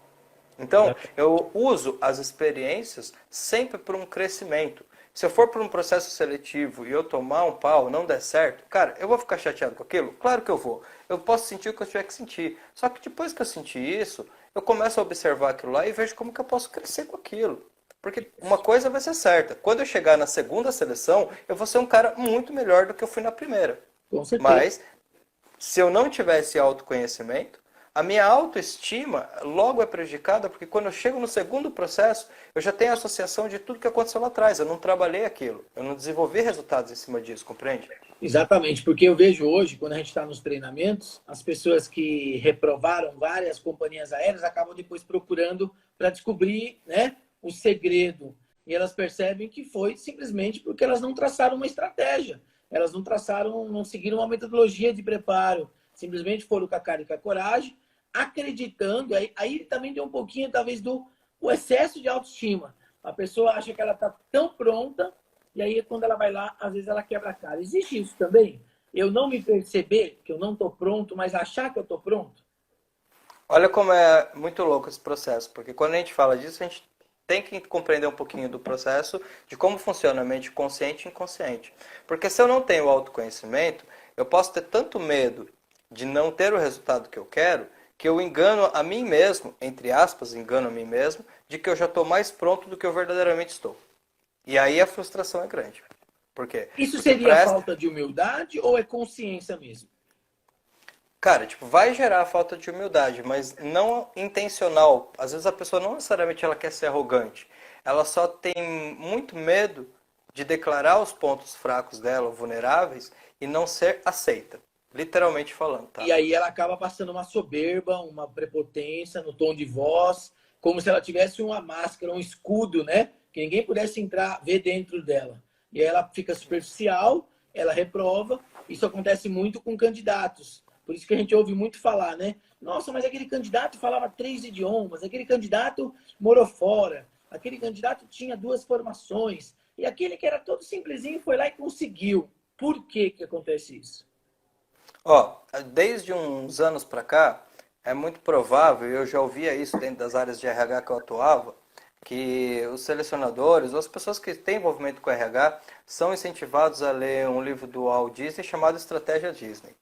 Então, eu uso as experiências sempre para um crescimento. Se eu for para um processo seletivo e eu tomar um pau, não der certo, cara, eu vou ficar chateado com aquilo? Claro que eu vou. Eu posso sentir o que eu tiver que sentir. Só que depois que eu sentir isso, eu começo a observar aquilo lá e vejo como que eu posso crescer com aquilo. Porque uma coisa vai ser certa. Quando eu chegar na segunda seleção, eu vou ser um cara muito melhor do que eu fui na primeira. Com certeza. Mas, se eu não tivesse autoconhecimento, a minha autoestima logo é prejudicada, porque quando eu chego no segundo processo, eu já tenho a associação de tudo que aconteceu lá atrás. Eu não trabalhei aquilo, eu não desenvolvi resultados em cima disso, compreende? Exatamente, porque eu vejo hoje, quando a gente está nos treinamentos, as pessoas que reprovaram várias companhias aéreas acabam depois procurando para descobrir, né, o segredo. E elas percebem que foi simplesmente porque elas não traçaram uma estratégia. Elas não traçaram, não seguiram uma metodologia de preparo. Simplesmente foram com a cara e com a coragem, acreditando. Aí também tem um pouquinho, talvez, do o excesso de autoestima. A pessoa acha que ela está tão pronta e aí, quando ela vai lá, às vezes ela quebra a cara. Existe isso também? Eu não me perceber que eu não estou pronto, mas achar que eu estou pronto? Olha como é muito louco esse processo, porque quando a gente fala disso, a gente tem que compreender um pouquinho do processo de como funciona a mente consciente e inconsciente. Porque se eu não tenho autoconhecimento, eu posso ter tanto medo de não ter o resultado que eu engano a mim mesmo, entre aspas, engano a mim mesmo, de que eu já estou mais pronto do que eu verdadeiramente estou. E aí a frustração é grande. Por quê? Isso Porque seria presta. falta de humildade ou é consciência mesmo? Cara, tipo, vai gerar falta de humildade, mas não intencional. Às vezes a pessoa não necessariamente ela quer ser arrogante. Ela só tem muito medo de declarar os pontos fracos dela, vulneráveis, e não ser aceita. Literalmente falando, tá? E aí ela acaba passando uma soberba, uma prepotência no tom de voz, como se ela tivesse uma máscara, um escudo, né? Que ninguém pudesse entrar, ver dentro dela. E aí ela fica superficial, ela reprova. Isso acontece muito com candidatos. Por isso que a gente ouve muito falar, né? Nossa, mas aquele candidato falava 3 idiomas, aquele candidato morou fora, aquele candidato tinha 2 formações, e aquele que era todo simplesinho foi lá e conseguiu. Por que que acontece isso? Ó, desde uns anos para cá, é muito provável, eu já ouvia isso dentro das áreas de RH que eu atuava, que os selecionadores, ou as pessoas que têm envolvimento com RH, são incentivados a ler um livro do Walt Disney chamado Estratégia Disney.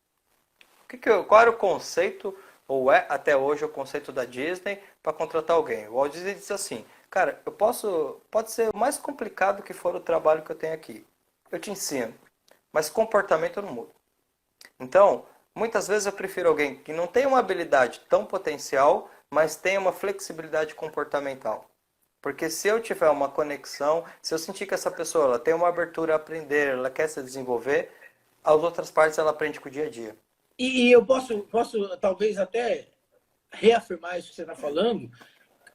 Qual era o conceito, ou é até hoje o conceito da Disney para contratar alguém? O Walt Disney diz assim, cara, pode ser o mais complicado que for o trabalho que eu tenho aqui. Eu te ensino, mas comportamento eu não mudo. Então, muitas vezes eu prefiro alguém que não tem uma habilidade tão potencial, mas tem uma flexibilidade comportamental. Porque se eu tiver uma conexão, se eu sentir que essa pessoa ela tem uma abertura a aprender, ela quer se desenvolver, as outras partes ela aprende com o dia a dia. E eu posso talvez até reafirmar isso que você está falando.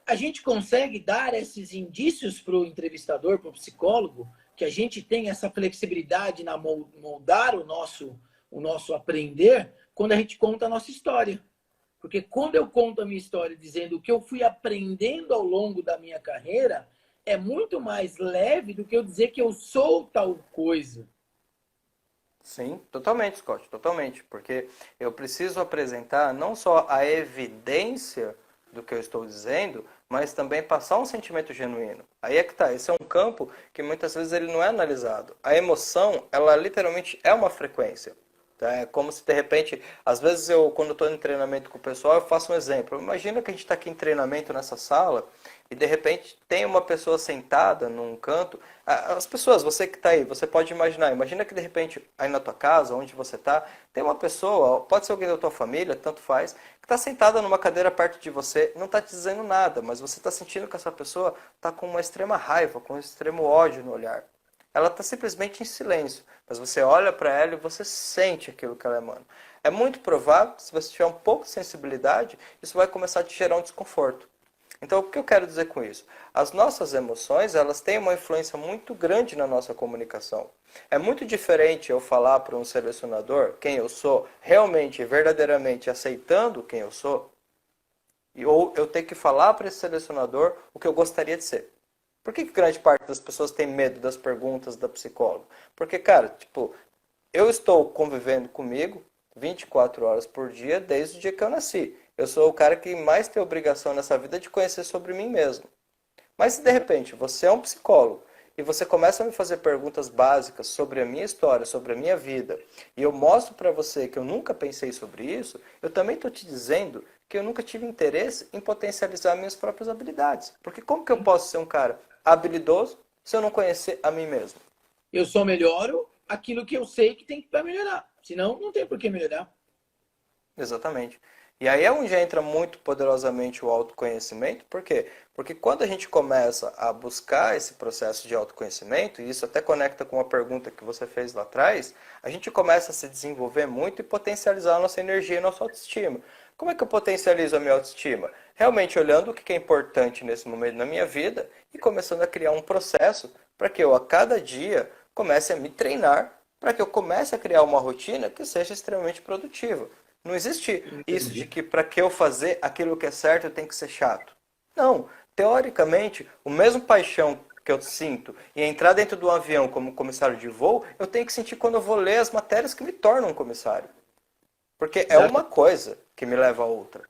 A gente consegue dar esses indícios para o entrevistador, para o psicólogo, que a gente tem essa flexibilidade na moldar o nosso aprender, quando a gente conta a nossa história. Porque quando eu conto a minha história dizendo o que eu fui aprendendo ao longo da minha carreira, é muito mais leve do que eu dizer que eu sou tal coisa. Sim, totalmente, Scott, totalmente. Porque eu preciso apresentar não só a evidência do que eu estou dizendo, mas também passar um sentimento genuíno. Aí é que tá, esse é um campo que muitas vezes ele não é analisado. A emoção, ela literalmente é uma frequência. Tá? É como se de repente, às vezes eu, quando estou em treinamento com o pessoal, eu faço um exemplo. Imagina que a gente está aqui em treinamento nessa sala e de repente tem uma pessoa sentada num canto. As pessoas, você que está aí, você pode imaginar. Imagina que de repente aí na tua casa, onde você está, tem uma pessoa, pode ser alguém da tua família, tanto faz, que está sentada numa cadeira perto de você, não está te dizendo nada, mas você está sentindo que essa pessoa está com uma extrema raiva, com um extremo ódio no olhar. Ela está simplesmente em silêncio, mas você olha para ela e você sente aquilo que ela emana. É muito provável que se você tiver um pouco de sensibilidade, isso vai começar a te gerar um desconforto. Então, o que eu quero dizer com isso? As nossas emoções, elas têm uma influência muito grande na nossa comunicação. É muito diferente eu falar para um selecionador quem eu sou, realmente, verdadeiramente aceitando quem eu sou, ou eu ter que falar para esse selecionador o que eu gostaria de ser. Por que grande parte das pessoas tem medo das perguntas da psicóloga? Porque, cara, tipo, eu estou convivendo comigo 24 horas por dia desde o dia que eu nasci. Eu sou o cara que mais tem obrigação nessa vida de conhecer sobre mim mesmo. Mas se de repente você é um psicólogo e você começa a me fazer perguntas básicas sobre a minha história, sobre a minha vida, e eu mostro para você que eu nunca pensei sobre isso, eu também estou te dizendo que eu nunca tive interesse em potencializar minhas próprias habilidades. Porque como que eu posso ser um cara habilidoso se eu não conhecer a mim mesmo? Eu só melhoro aquilo que eu sei que tem para melhorar. Senão, não tem por que melhorar. Exatamente. E aí é onde entra muito poderosamente o autoconhecimento. Por quê? Porque quando a gente começa a buscar esse processo de autoconhecimento, e isso até conecta com uma pergunta que você fez lá atrás, a gente começa a se desenvolver muito e potencializar a nossa energia e a nossa autoestima. Como é que eu potencializo a minha autoestima? Realmente olhando o que é importante nesse momento na minha vida e começando a criar um processo para que eu, a cada dia, comece a me treinar, para que eu comece a criar uma rotina que seja extremamente produtiva. Não existe isso de Entendi. que para que eu fazer aquilo que é certo eu tenho que ser chato. Não. Teoricamente, o mesmo paixão que eu sinto em entrar dentro do avião como comissário de voo, eu tenho que sentir quando eu vou ler as matérias que me tornam um comissário. Porque é uma coisa que me leva a outra.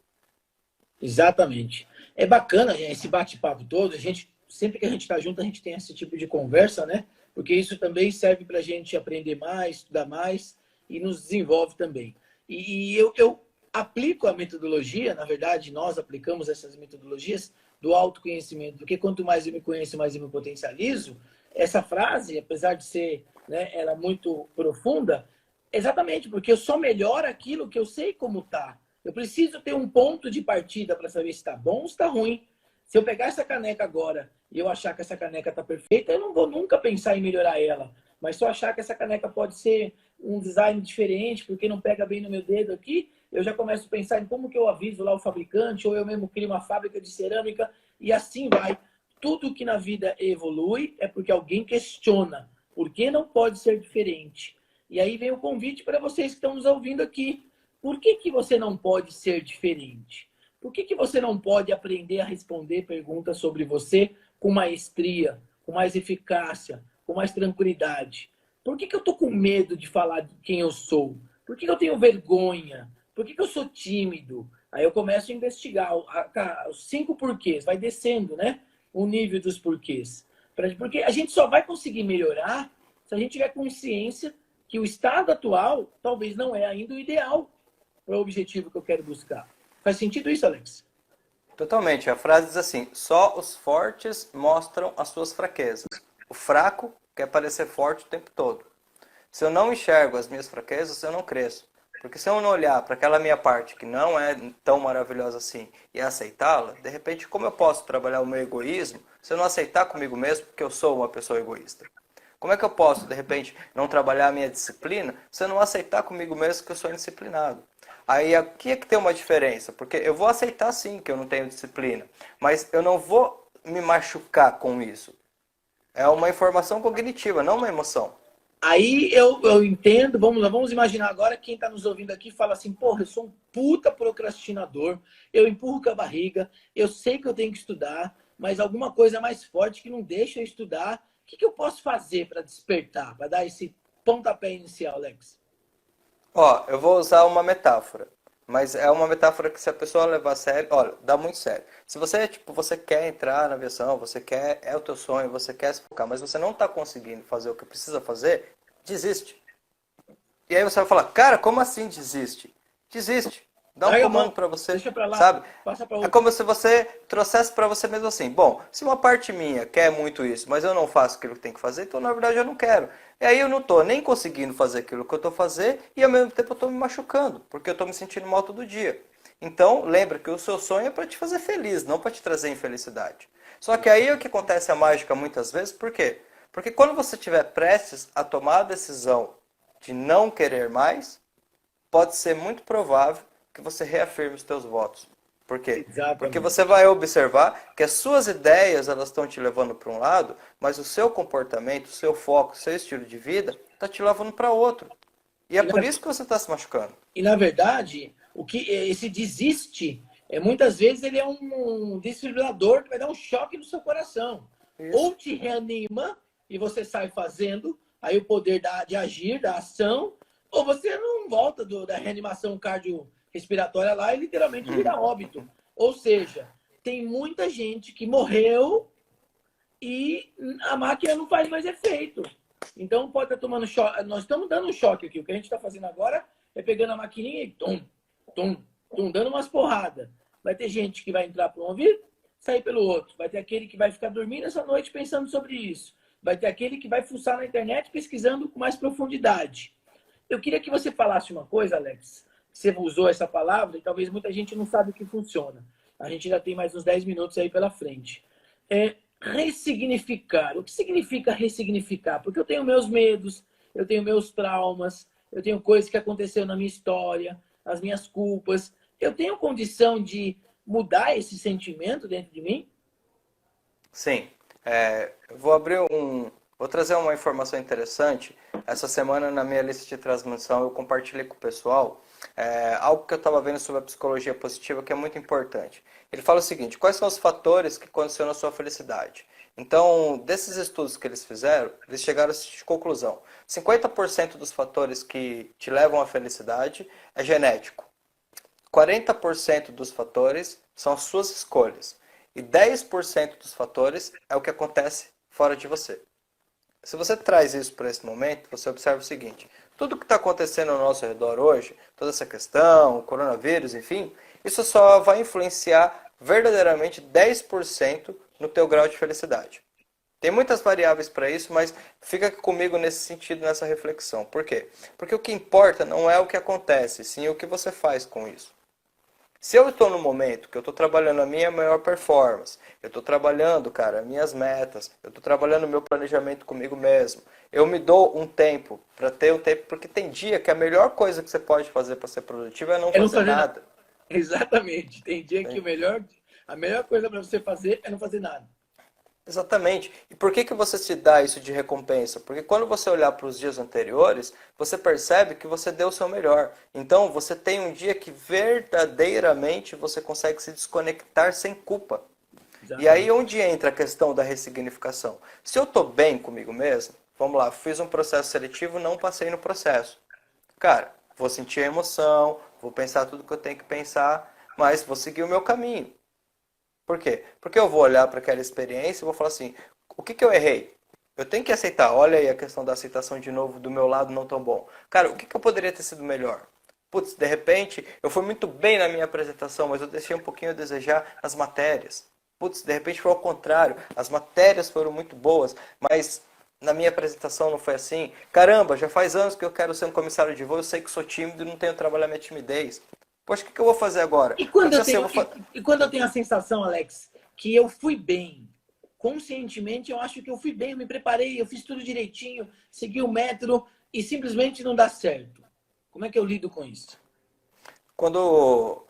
Exatamente. É bacana esse bate-papo todo. A gente, sempre que a gente está junto, a gente tem esse tipo de conversa, né? Porque isso também serve para a gente aprender mais, estudar mais e nos desenvolve também. E eu aplico a metodologia, na verdade, nós aplicamos essas metodologias do autoconhecimento, porque quanto mais eu me conheço, mais eu me potencializo. Essa frase, apesar de ser, né, ela muito profunda, exatamente porque eu só melhoro aquilo que eu sei como tá. Eu preciso ter um ponto de partida para saber se está bom ou se está ruim. Se eu pegar essa caneca agora e eu achar que essa caneca está perfeita, eu não vou nunca pensar em melhorar ela. Mas se eu achar que essa caneca pode ser um design diferente, porque não pega bem no meu dedo aqui, eu já começo a pensar em como que eu aviso lá o fabricante, ou eu mesmo crio uma fábrica de cerâmica, e assim vai. Tudo que na vida evolui é porque alguém questiona. Por que não pode ser diferente? E aí vem o convite para vocês que estão nos ouvindo aqui. Por que, que você não pode ser diferente? Por que, que você não pode aprender a responder perguntas sobre você com maestria, com mais eficácia, com mais tranquilidade? Por que, que eu estou com medo de falar de quem eu sou? Por que, que eu tenho vergonha? Por que, que eu sou tímido? Aí eu começo a investigar os 5 porquês, vai descendo, né? O nível dos porquês. Porque a gente só vai conseguir melhorar se a gente tiver consciência que o estado atual talvez não é ainda o ideal para o objetivo que eu quero buscar. Faz sentido isso, Alex? Totalmente. A frase diz assim: só os fortes mostram as suas fraquezas. O fraco quer parecer forte o tempo todo. Se eu não enxergo as minhas fraquezas, eu não cresço. Porque se eu não olhar para aquela minha parte que não é tão maravilhosa assim e aceitá-la, de repente, como eu posso trabalhar o meu egoísmo se eu não aceitar comigo mesmo porque eu sou uma pessoa egoísta? Como é que eu posso, de repente, não trabalhar a minha disciplina se eu não aceitar comigo mesmo que eu sou indisciplinado? Aí aqui é que tem uma diferença, porque eu vou aceitar sim que eu não tenho disciplina, mas eu não vou me machucar com isso. É uma informação cognitiva, não uma emoção. Aí eu entendo, vamos lá, vamos imaginar agora quem está nos ouvindo aqui fala assim, porra, eu sou um puta procrastinador, eu empurro com a barriga, eu sei que eu tenho que estudar, mas alguma coisa mais forte que não deixa eu estudar. O que eu posso fazer para despertar, para dar esse pontapé inicial, Alex? Ó, eu vou usar uma metáfora, mas é uma metáfora que se a pessoa levar a sério, olha, dá muito sério. Se você, tipo, você quer entrar na aviação, você quer, é o teu sonho, você quer se focar, mas você não está conseguindo fazer o que precisa fazer, desiste. E aí você vai falar, cara, como assim desiste? Desiste. Dá um Larga a comando mão, para você, deixa para lá, sabe? passa para É outro. como se você trouxesse para você mesmo assim, bom, se uma parte minha quer muito isso, mas eu não faço aquilo que tem que fazer, então na verdade eu não quero. E aí eu não estou nem conseguindo fazer aquilo que eu estou fazendo e ao mesmo tempo eu estou me machucando, porque eu estou me sentindo mal todo dia. Então, lembra que o seu sonho é para te fazer feliz, não para te trazer infelicidade. Só que aí é o que acontece a mágica muitas vezes, por quê? Porque quando você estiver prestes a tomar a decisão de não querer mais, pode ser muito provável que você reafirme os teus votos. Por quê? Porque você Exatamente. vai observar que as suas ideias elas estão te levando para um lado, mas o seu comportamento, o seu foco, o seu estilo de vida está te levando para outro. E é E por na, isso que você está se machucando. e na verdade, o que esse desiste, muitas vezes ele é um desfibrilador que vai dar um choque no seu coração. Isso. Ou te reanima e você sai fazendo, aí o poder de agir, da ação, ou você não volta da reanimação cardiorrespiratória lá e literalmente vira óbito. Ou seja, tem muita gente que morreu e a máquina não faz mais efeito. Então pode estar tomando choque. Nós estamos dando um choque aqui. O que a gente está fazendo agora é pegando a maquininha e tum, tum, tum, dando umas porradas. Vai ter gente que vai entrar por um ouvido, sair pelo outro. Vai ter aquele que vai ficar dormindo essa noite pensando sobre isso. Vai ter aquele que vai fuçar na internet pesquisando com mais profundidade. Eu queria que você falasse uma coisa, Alex. Você usou essa palavra e talvez muita gente não sabe o que funciona. A gente já tem mais uns 10 minutos aí pela frente. Ressignificar. O que significa ressignificar? Porque eu tenho meus medos, eu tenho meus traumas, eu tenho coisas que aconteceram na minha história, as minhas culpas. Eu tenho condição de mudar esse sentimento dentro de mim? Sim. Vou trazer uma informação interessante. Essa semana, na minha lista de transmissão, eu compartilhei com o pessoal algo que eu estava vendo sobre a psicologia positiva que é muito importante. Ele fala o seguinte: quais são os fatores que condicionam a sua felicidade? Então, desses estudos que eles fizeram, eles chegaram a essa conclusão: 50% dos fatores que te levam à felicidade é genético, 40% dos fatores são suas escolhas e 10% dos fatores é o que acontece fora de você. Se você traz isso para esse momento, você observa o seguinte: tudo que está acontecendo ao nosso redor hoje, toda essa questão, o coronavírus, enfim, isso só vai influenciar verdadeiramente 10% no teu grau de felicidade. Tem muitas variáveis para isso, mas fica comigo nesse sentido, nessa reflexão. Por quê? Porque o que importa não é o que acontece, sim o que você faz com isso. Se eu estou no momento que eu estou trabalhando a minha maior performance, eu estou trabalhando, cara, minhas metas, eu estou trabalhando o meu planejamento comigo mesmo, eu me dou um tempo para ter um tempo, porque tem dia que a melhor coisa que você pode fazer para ser produtivo é não É não fazer fazer nada. nada. Exatamente. Tem dia que a melhor coisa para você fazer é não fazer nada. Exatamente. E por que você se dá isso de recompensa? Porque quando você olhar para os dias anteriores, você percebe que você deu o seu melhor. Então, você tem um dia que verdadeiramente você consegue se desconectar sem culpa. E aí Exatamente. onde entra a questão da ressignificação? Se eu estou bem comigo mesmo, vamos lá, fiz um processo seletivo, não passei no processo. Cara, vou sentir a emoção, vou pensar tudo que eu tenho que pensar, mas vou seguir o meu caminho. Por quê? Porque eu vou olhar para aquela experiência e vou falar assim: o que eu errei? Eu tenho que aceitar. Olha aí a questão da aceitação de novo do meu lado não tão bom. Cara, o que eu poderia ter sido melhor? Putz, de repente eu fui muito bem na minha apresentação, mas eu deixei um pouquinho a desejar nas matérias. Putz, de repente foi ao contrário. As matérias foram muito boas, mas na minha apresentação não foi assim? Caramba, já faz anos que eu quero ser um comissário de voo, eu sei que sou tímido e não tenho que trabalhar minha timidez. Poxa, o que eu vou fazer agora? E quando Porque eu assim, eu tenho, vou fazer... e quando eu tenho a sensação, Alex, que eu fui bem, conscientemente eu acho que eu fui bem, eu me preparei, eu fiz tudo direitinho, segui o método e simplesmente não dá certo. Como é que eu lido com isso? Quando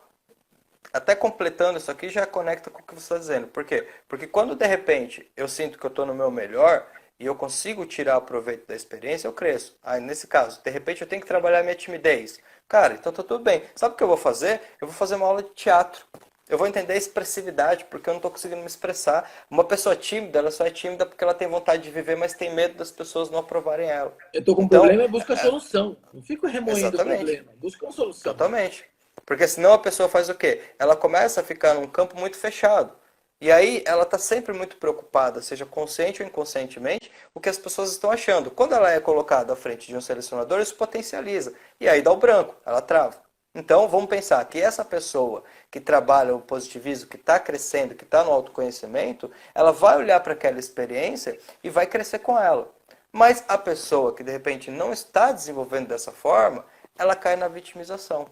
até completando isso aqui, já conecta com o que você está dizendo. Por quê? Porque quando de repente eu sinto que eu estou no meu melhor e eu consigo tirar proveito da experiência, eu cresço. Aí nesse caso, de repente eu tenho que trabalhar minha timidez. Cara, então tá tudo bem. Sabe o que eu vou fazer? Eu vou fazer uma aula de teatro. Eu vou entender a expressividade, porque eu não estou conseguindo me expressar. Uma pessoa tímida, ela só é tímida porque ela tem vontade de viver, mas tem medo das pessoas não aprovarem ela. Eu estou com um Então, problema e busco a solução. Não fico remoendo o exatamente. problema, busco uma solução. Totalmente. Porque senão a pessoa faz o quê? Ela começa a ficar num campo muito fechado. E aí ela está sempre muito preocupada, seja consciente ou inconscientemente, o que as pessoas estão achando. Quando ela é colocada à frente de um selecionador, isso potencializa. E aí dá o branco, ela trava. Então vamos pensar que essa pessoa que trabalha o positivismo, que está crescendo, que está no autoconhecimento, ela vai olhar para aquela experiência e vai crescer com ela. Mas a pessoa que de repente não está desenvolvendo dessa forma, ela cai na vitimização.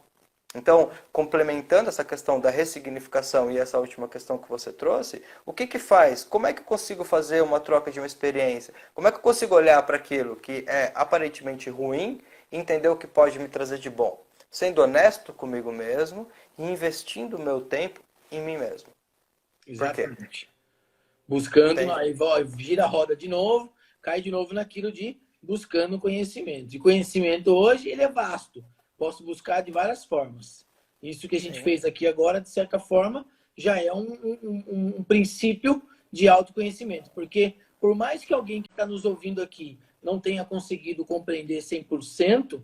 Então, complementando essa questão da ressignificação e essa última questão que você trouxe, o que que faz? Como é que eu consigo fazer uma troca de uma experiência? Como é que eu consigo olhar para aquilo que é aparentemente ruim e entender o que pode me trazer de bom? Sendo honesto comigo mesmo e investindo o meu tempo em mim mesmo. Por quê? Exatamente. Buscando, Entende? aí gira a roda de novo, cai de novo naquilo de buscando conhecimento. E conhecimento hoje, ele é vasto. Posso buscar de várias formas. Isso que a gente Sim, fez aqui agora, de certa forma, já é um princípio de autoconhecimento. Porque por mais que alguém que está nos ouvindo aqui não tenha conseguido compreender 100%,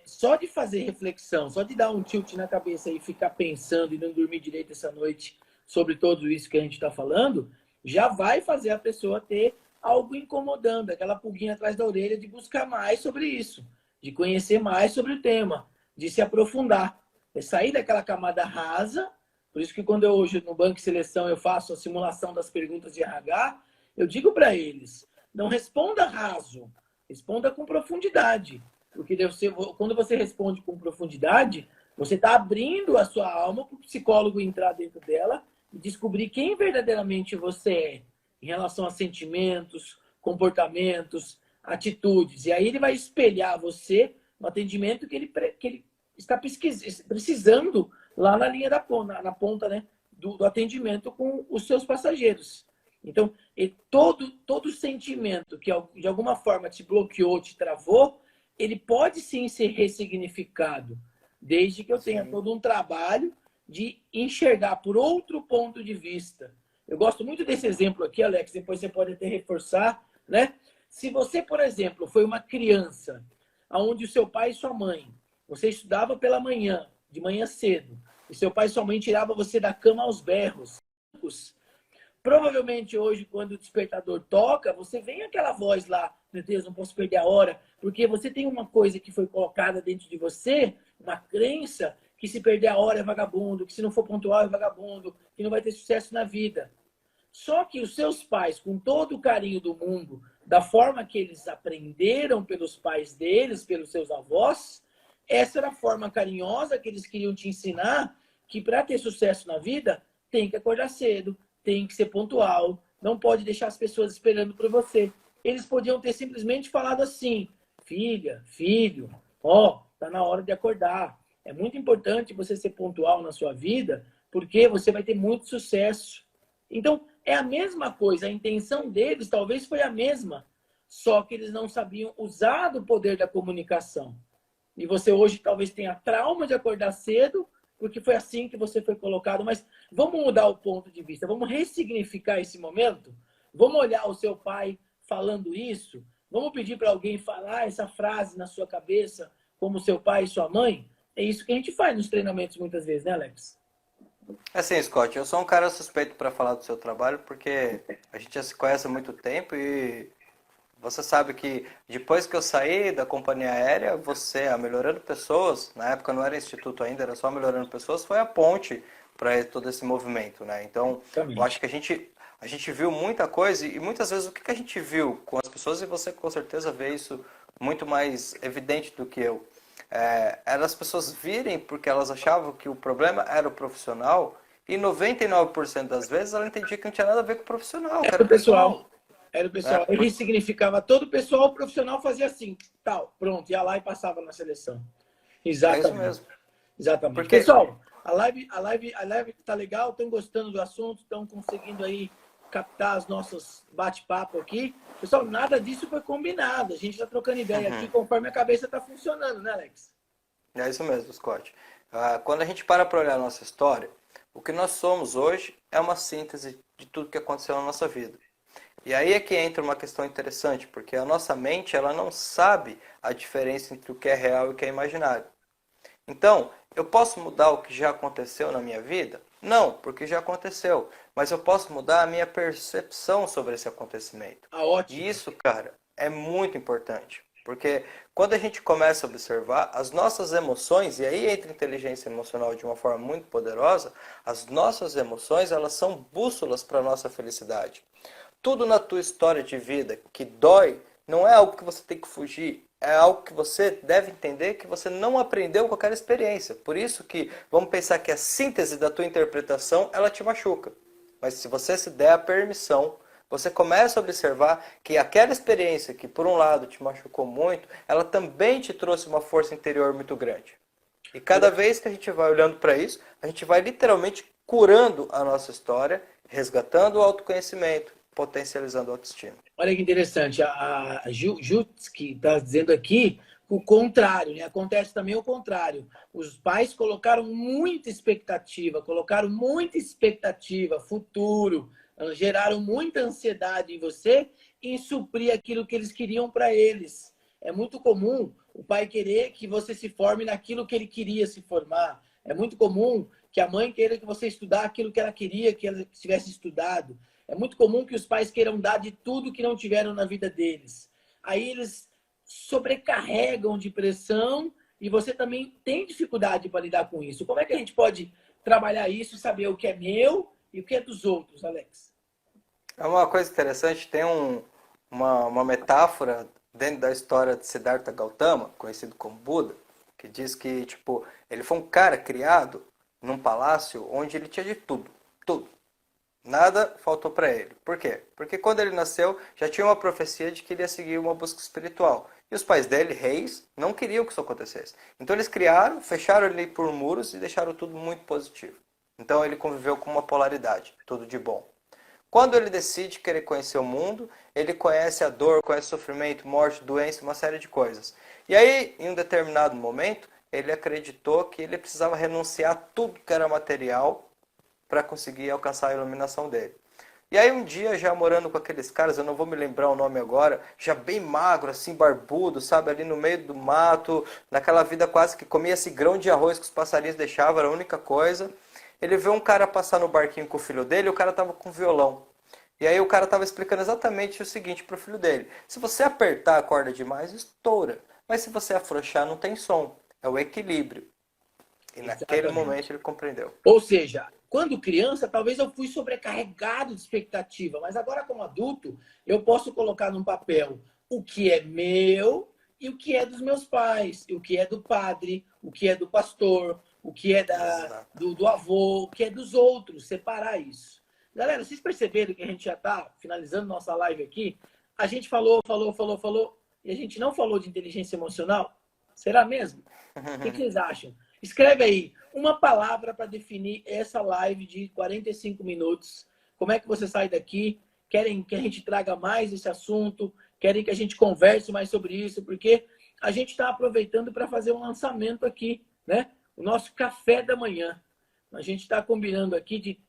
só de fazer reflexão, só de dar um tilt na cabeça e ficar pensando e não dormir direito essa noite sobre tudo isso que a gente está falando, já vai fazer a pessoa ter algo incomodando, aquela pulguinha atrás da orelha de buscar mais sobre isso, de conhecer mais sobre o tema, de se aprofundar. É sair daquela camada rasa. Por isso que quando eu hoje no Banco de Seleção eu faço a simulação das perguntas de RH, eu digo para eles, não responda raso, responda com profundidade. Porque quando você responde com profundidade, você está abrindo a sua alma para o psicólogo entrar dentro dela e descobrir quem verdadeiramente você é em relação a sentimentos, comportamentos, atitudes. E aí ele vai espelhar você no atendimento que ele está precisando lá na linha da ponta, na ponta, né, do atendimento com os seus passageiros. Então, todo sentimento que de alguma forma te bloqueou, te travou, ele pode sim ser ressignificado, desde que eu tenha sim. todo um trabalho de enxergar por outro ponto de vista. Eu gosto muito desse exemplo aqui, Alex, depois você pode até reforçar, né? Se você, por exemplo, foi uma criança onde o seu pai e sua mãe, você estudava pela manhã, de manhã cedo, e seu pai e sua mãe tiravam você da cama aos berros, provavelmente hoje, quando o despertador toca, você vem aquela voz lá, meu Deus, não posso perder a hora, porque você tem uma coisa que foi colocada dentro de você, uma crença, que se perder a hora é vagabundo, que se não for pontual é vagabundo, que não vai ter sucesso na vida. Só que os seus pais, com todo o carinho do mundo, da forma que eles aprenderam pelos pais deles, pelos seus avós, essa era a forma carinhosa que eles queriam te ensinar, que para ter sucesso na vida, tem que acordar cedo, tem que ser pontual, não pode deixar as pessoas esperando por você. Eles podiam ter simplesmente falado assim, filha, filho, ó, tá na hora de acordar. É muito importante você ser pontual na sua vida, porque você vai ter muito sucesso. Então, é a mesma coisa, a intenção deles talvez foi a mesma, só que eles não sabiam usar do poder da comunicação. E você hoje talvez tenha trauma de acordar cedo, porque foi assim que você foi colocado. Mas vamos mudar o ponto de vista, vamos ressignificar esse momento? Vamos olhar o seu pai falando isso? Vamos pedir para alguém falar essa frase na sua cabeça, como seu pai e sua mãe? É isso que a gente faz nos treinamentos muitas vezes, né, Alex? Assim, Scott, eu sou um cara suspeito para falar do seu trabalho porque a gente já se conhece há muito tempo e você sabe que depois que eu saí da companhia aérea, você, a Melhorando Pessoas, na época não era instituto ainda, era só Melhorando Pessoas, foi a ponte para todo esse movimento, né? Então, eu acho Exatamente. que A gente viu muita coisa e muitas vezes o que a gente viu com as pessoas, e você com certeza vê isso muito mais evidente do que eu, era as pessoas virem porque elas achavam que o problema era o profissional e 99% das vezes ela entendia que não tinha nada a ver com o profissional, que Era era o o pessoal. pessoal. Era o Né? pessoal. Ele significava todo o profissional fazia assim, tal, pronto, ia lá e passava na seleção. É isso Exatamente. mesmo. Exatamente. Porque Pessoal, a live tá legal, estão gostando do assunto, estão conseguindo aí captar os nossos bate-papo aqui. Pessoal, nada disso foi combinado. A gente está trocando ideia aqui conforme a cabeça está funcionando, né, Alex? é isso mesmo, Scott. Quando a gente para olhar a nossa história, o que nós somos hoje é uma síntese de tudo que aconteceu na nossa vida. E aí é que entra uma questão interessante, porque a nossa mente ela não sabe a diferença entre o que é real e o que é imaginário. Então, eu posso mudar o que já aconteceu na minha vida? Não, porque já aconteceu. Mas eu posso mudar a minha percepção sobre esse acontecimento. Ah, ótimo. E isso, cara, é muito importante. Porque quando a gente começa a observar as nossas emoções, e aí entra a inteligência emocional de uma forma muito poderosa, as nossas emoções elas são bússolas para a nossa felicidade. Tudo na tua história de vida que dói não é algo que você tem que fugir, é algo que você deve entender que você não aprendeu com aquela experiência. Por isso que vamos pensar que a síntese da tua interpretação ela te machuca. Mas se você se der a permissão, você começa a observar que aquela experiência que por um lado te machucou muito, ela também te trouxe uma força interior muito grande. E cada vez que a gente vai olhando para isso, a gente vai literalmente curando a nossa história, resgatando o autoconhecimento, potencializando a autoestima. Olha que interessante. A Jutski está dizendo aqui o contrário, né? Acontece também o contrário. Os pais colocaram muita expectativa, futuro, geraram muita ansiedade em você em suprir aquilo que eles queriam para eles. É muito comum o pai querer que você se forme naquilo que ele queria se formar. É muito comum que a mãe queira que você estudar aquilo que ela queria que ela tivesse estudado. É muito comum que os pais queiram dar de tudo que não tiveram na vida deles. Aí eles sobrecarregam de pressão e você também tem dificuldade para lidar com isso. Como é que a gente pode trabalhar isso e saber o que é meu e o que é dos outros, Alex? É uma coisa interessante, tem uma metáfora dentro da história de Siddhartha Gautama, conhecido como Buda, que diz que tipo, ele foi um cara criado num palácio onde ele tinha de tudo, tudo. Nada faltou para ele. Por quê? Porque quando ele nasceu, já tinha uma profecia de que ele ia seguir uma busca espiritual. E os pais dele, reis, não queriam que isso acontecesse. Então eles criaram, fecharam ele por muros e deixaram tudo muito positivo. Então ele conviveu com uma polaridade, tudo de bom. Quando ele decide querer conhecer o mundo, ele conhece a dor, conhece o sofrimento, morte, doença, uma série de coisas. E aí, em um determinado momento, ele acreditou que ele precisava renunciar a tudo que era material para conseguir alcançar a iluminação dele. E aí um dia, já morando com aqueles caras, eu não vou me lembrar o nome agora, já bem magro, assim, barbudo, sabe, ali no meio do mato, naquela vida quase que comia esse grão de arroz que os passarinhos deixavam, era a única coisa. Ele vê um cara passar no barquinho com o filho dele, e o cara tava com violão. E aí o cara tava explicando exatamente o seguinte pro filho dele: se você apertar a corda demais, estoura. Mas se você afrouxar, não tem som. É o equilíbrio. E naquele momento ele compreendeu. Ou seja, quando criança, talvez eu fui sobrecarregado de expectativa, mas agora como adulto, eu posso colocar num papel o que é meu e o que é dos meus pais, o que é do padre, o que é do pastor, o que é do avô, o que é dos outros, separar isso. Galera, vocês perceberam que a gente já está finalizando nossa live aqui? A gente falou, e a gente não falou de inteligência emocional? Será mesmo? O que vocês acham? Escreve aí uma palavra para definir essa live de 45 minutos. Como é que você sai daqui? Querem que a gente traga mais esse assunto? Querem que a gente converse mais sobre isso? Porque a gente está aproveitando para fazer um lançamento aqui, né? O nosso café da manhã. A gente está combinando aqui de,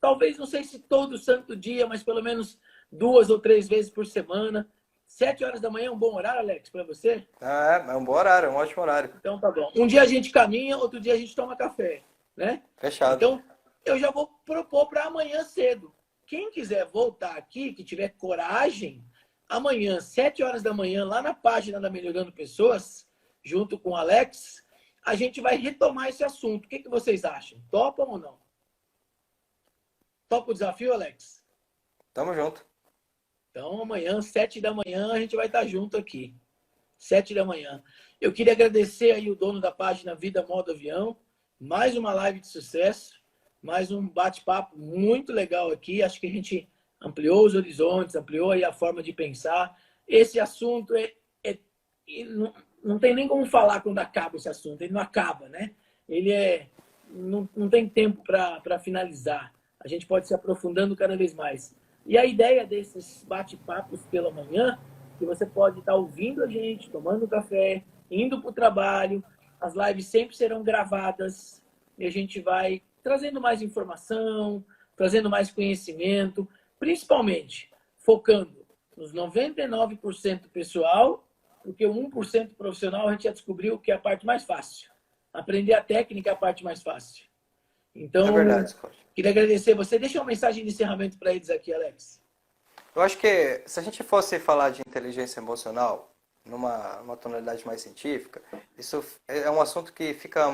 talvez, não sei se todo santo dia, mas pelo menos 2 ou 3 vezes por semana. 7 horas da manhã é um bom horário, Alex, para você? É um bom horário, é um ótimo horário. Então tá bom. Um dia a gente caminha, outro dia a gente toma café, né? Fechado. Então, eu já vou propor para amanhã cedo. Quem quiser voltar aqui, que tiver coragem, amanhã, 7 horas da manhã, lá na página da Melhorando Pessoas, junto com o Alex, a gente vai retomar esse assunto. O que vocês acham? Topam ou não? Topa o desafio, Alex? Tamo junto. Então, amanhã, 7 da manhã, a gente vai estar junto aqui. 7 da manhã. Eu queria agradecer aí o dono da página Vida Modo Avião. Mais uma live de sucesso. Mais um bate-papo muito legal aqui. Acho que a gente ampliou os horizontes, ampliou aí a forma de pensar. Esse assunto não tem nem como falar quando acaba esse assunto. Ele não acaba, né? Não tem tempo para finalizar. A gente pode se aprofundando cada vez mais. E a ideia desses bate-papos pela manhã, que você pode estar ouvindo a gente, tomando café, indo para o trabalho. As lives sempre serão gravadas e a gente vai trazendo mais informação, trazendo mais conhecimento, principalmente focando nos 99% pessoal, porque o 1% profissional a gente já descobriu que é a parte mais fácil. Aprender a técnica é a parte mais fácil. Então, É verdade, Scott. queria agradecer você. Deixa uma mensagem de encerramento para eles aqui, Alex. Eu acho que se a gente fosse falar de inteligência emocional numa tonalidade mais científica, isso é um assunto que fica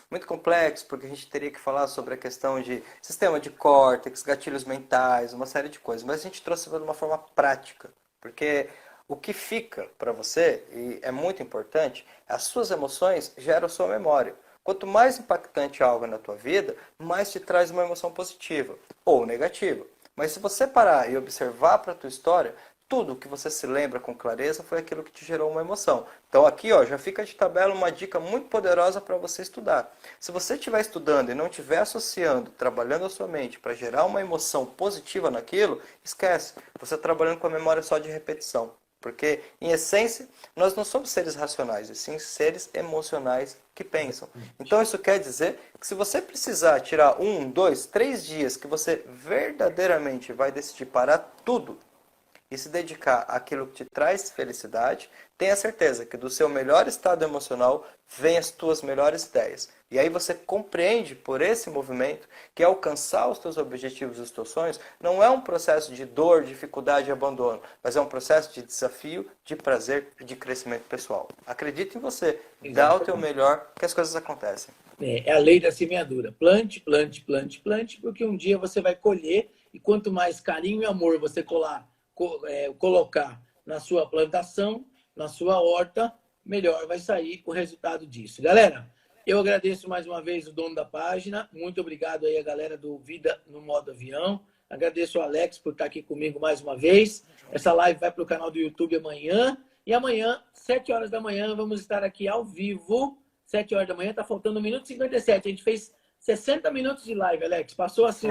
muito complexo, porque a gente teria que falar sobre a questão de sistema de córtex, gatilhos mentais, uma série de coisas. Mas a gente trouxe de uma forma prática, porque o que fica para você, e é muito importante, as suas emoções geram a sua memória. Quanto mais impactante algo na tua vida, mais te traz uma emoção positiva ou negativa. Mas se você parar e observar para a tua história, tudo que você se lembra com clareza foi aquilo que te gerou uma emoção. Então aqui já fica de tabela uma dica muito poderosa para você estudar. Se você estiver estudando e não estiver associando, trabalhando a sua mente para gerar uma emoção positiva naquilo, esquece. Você está trabalhando com a memória só de repetição. Porque, em essência, nós não somos seres racionais, e sim seres emocionais que pensam. Então, isso quer dizer que se você precisar tirar 1, 2, 3 dias que você verdadeiramente vai decidir parar tudo e se dedicar àquilo que te traz felicidade, tenha certeza que do seu melhor estado emocional vem as tuas melhores ideias. E aí você compreende por esse movimento que alcançar os teus objetivos e os teus sonhos não é um processo de dor, dificuldade e abandono, mas é um processo de desafio, de prazer e de crescimento pessoal. Acredite em você, dá o teu melhor que as coisas acontecem. É a lei da semeadura. Plante, plante, plante, plante, porque um dia você vai colher e quanto mais carinho e amor você colocar na sua plantação, na sua horta, melhor vai sair o resultado disso. Galera, eu agradeço mais uma vez o dono da página. Muito obrigado aí a galera do Vida no Modo Avião. Agradeço o Alex por estar aqui comigo mais uma vez. Essa live vai para o canal do YouTube amanhã. E amanhã, 7 horas da manhã, vamos estar aqui ao vivo. 7 horas da manhã, tá faltando 1 minuto e 57. A gente fez 60 minutos de live, Alex. Passou assim,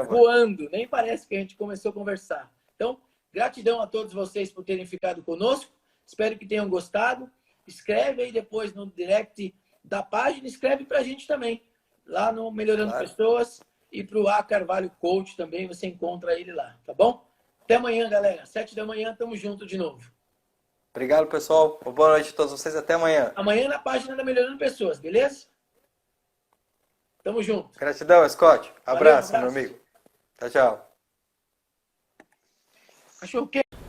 voando. Nem parece que a gente começou a conversar. Então, gratidão a todos vocês por terem ficado conosco. Espero que tenham gostado. Escreve aí depois no direct da página. Escreve pra gente também. Lá no Melhorando Pessoas. E pro A Carvalho Coach também. Você encontra ele lá. Tá bom? Até amanhã, galera. 7 da manhã, tamo junto de novo. Obrigado, pessoal. Boa noite a todos vocês. Até amanhã. Amanhã na página da Melhorando Pessoas, beleza? Tamo junto. Gratidão, Scott. Valeu, Abraço, um abraço. meu amigo. Tchau, tchau. Cachorro quente.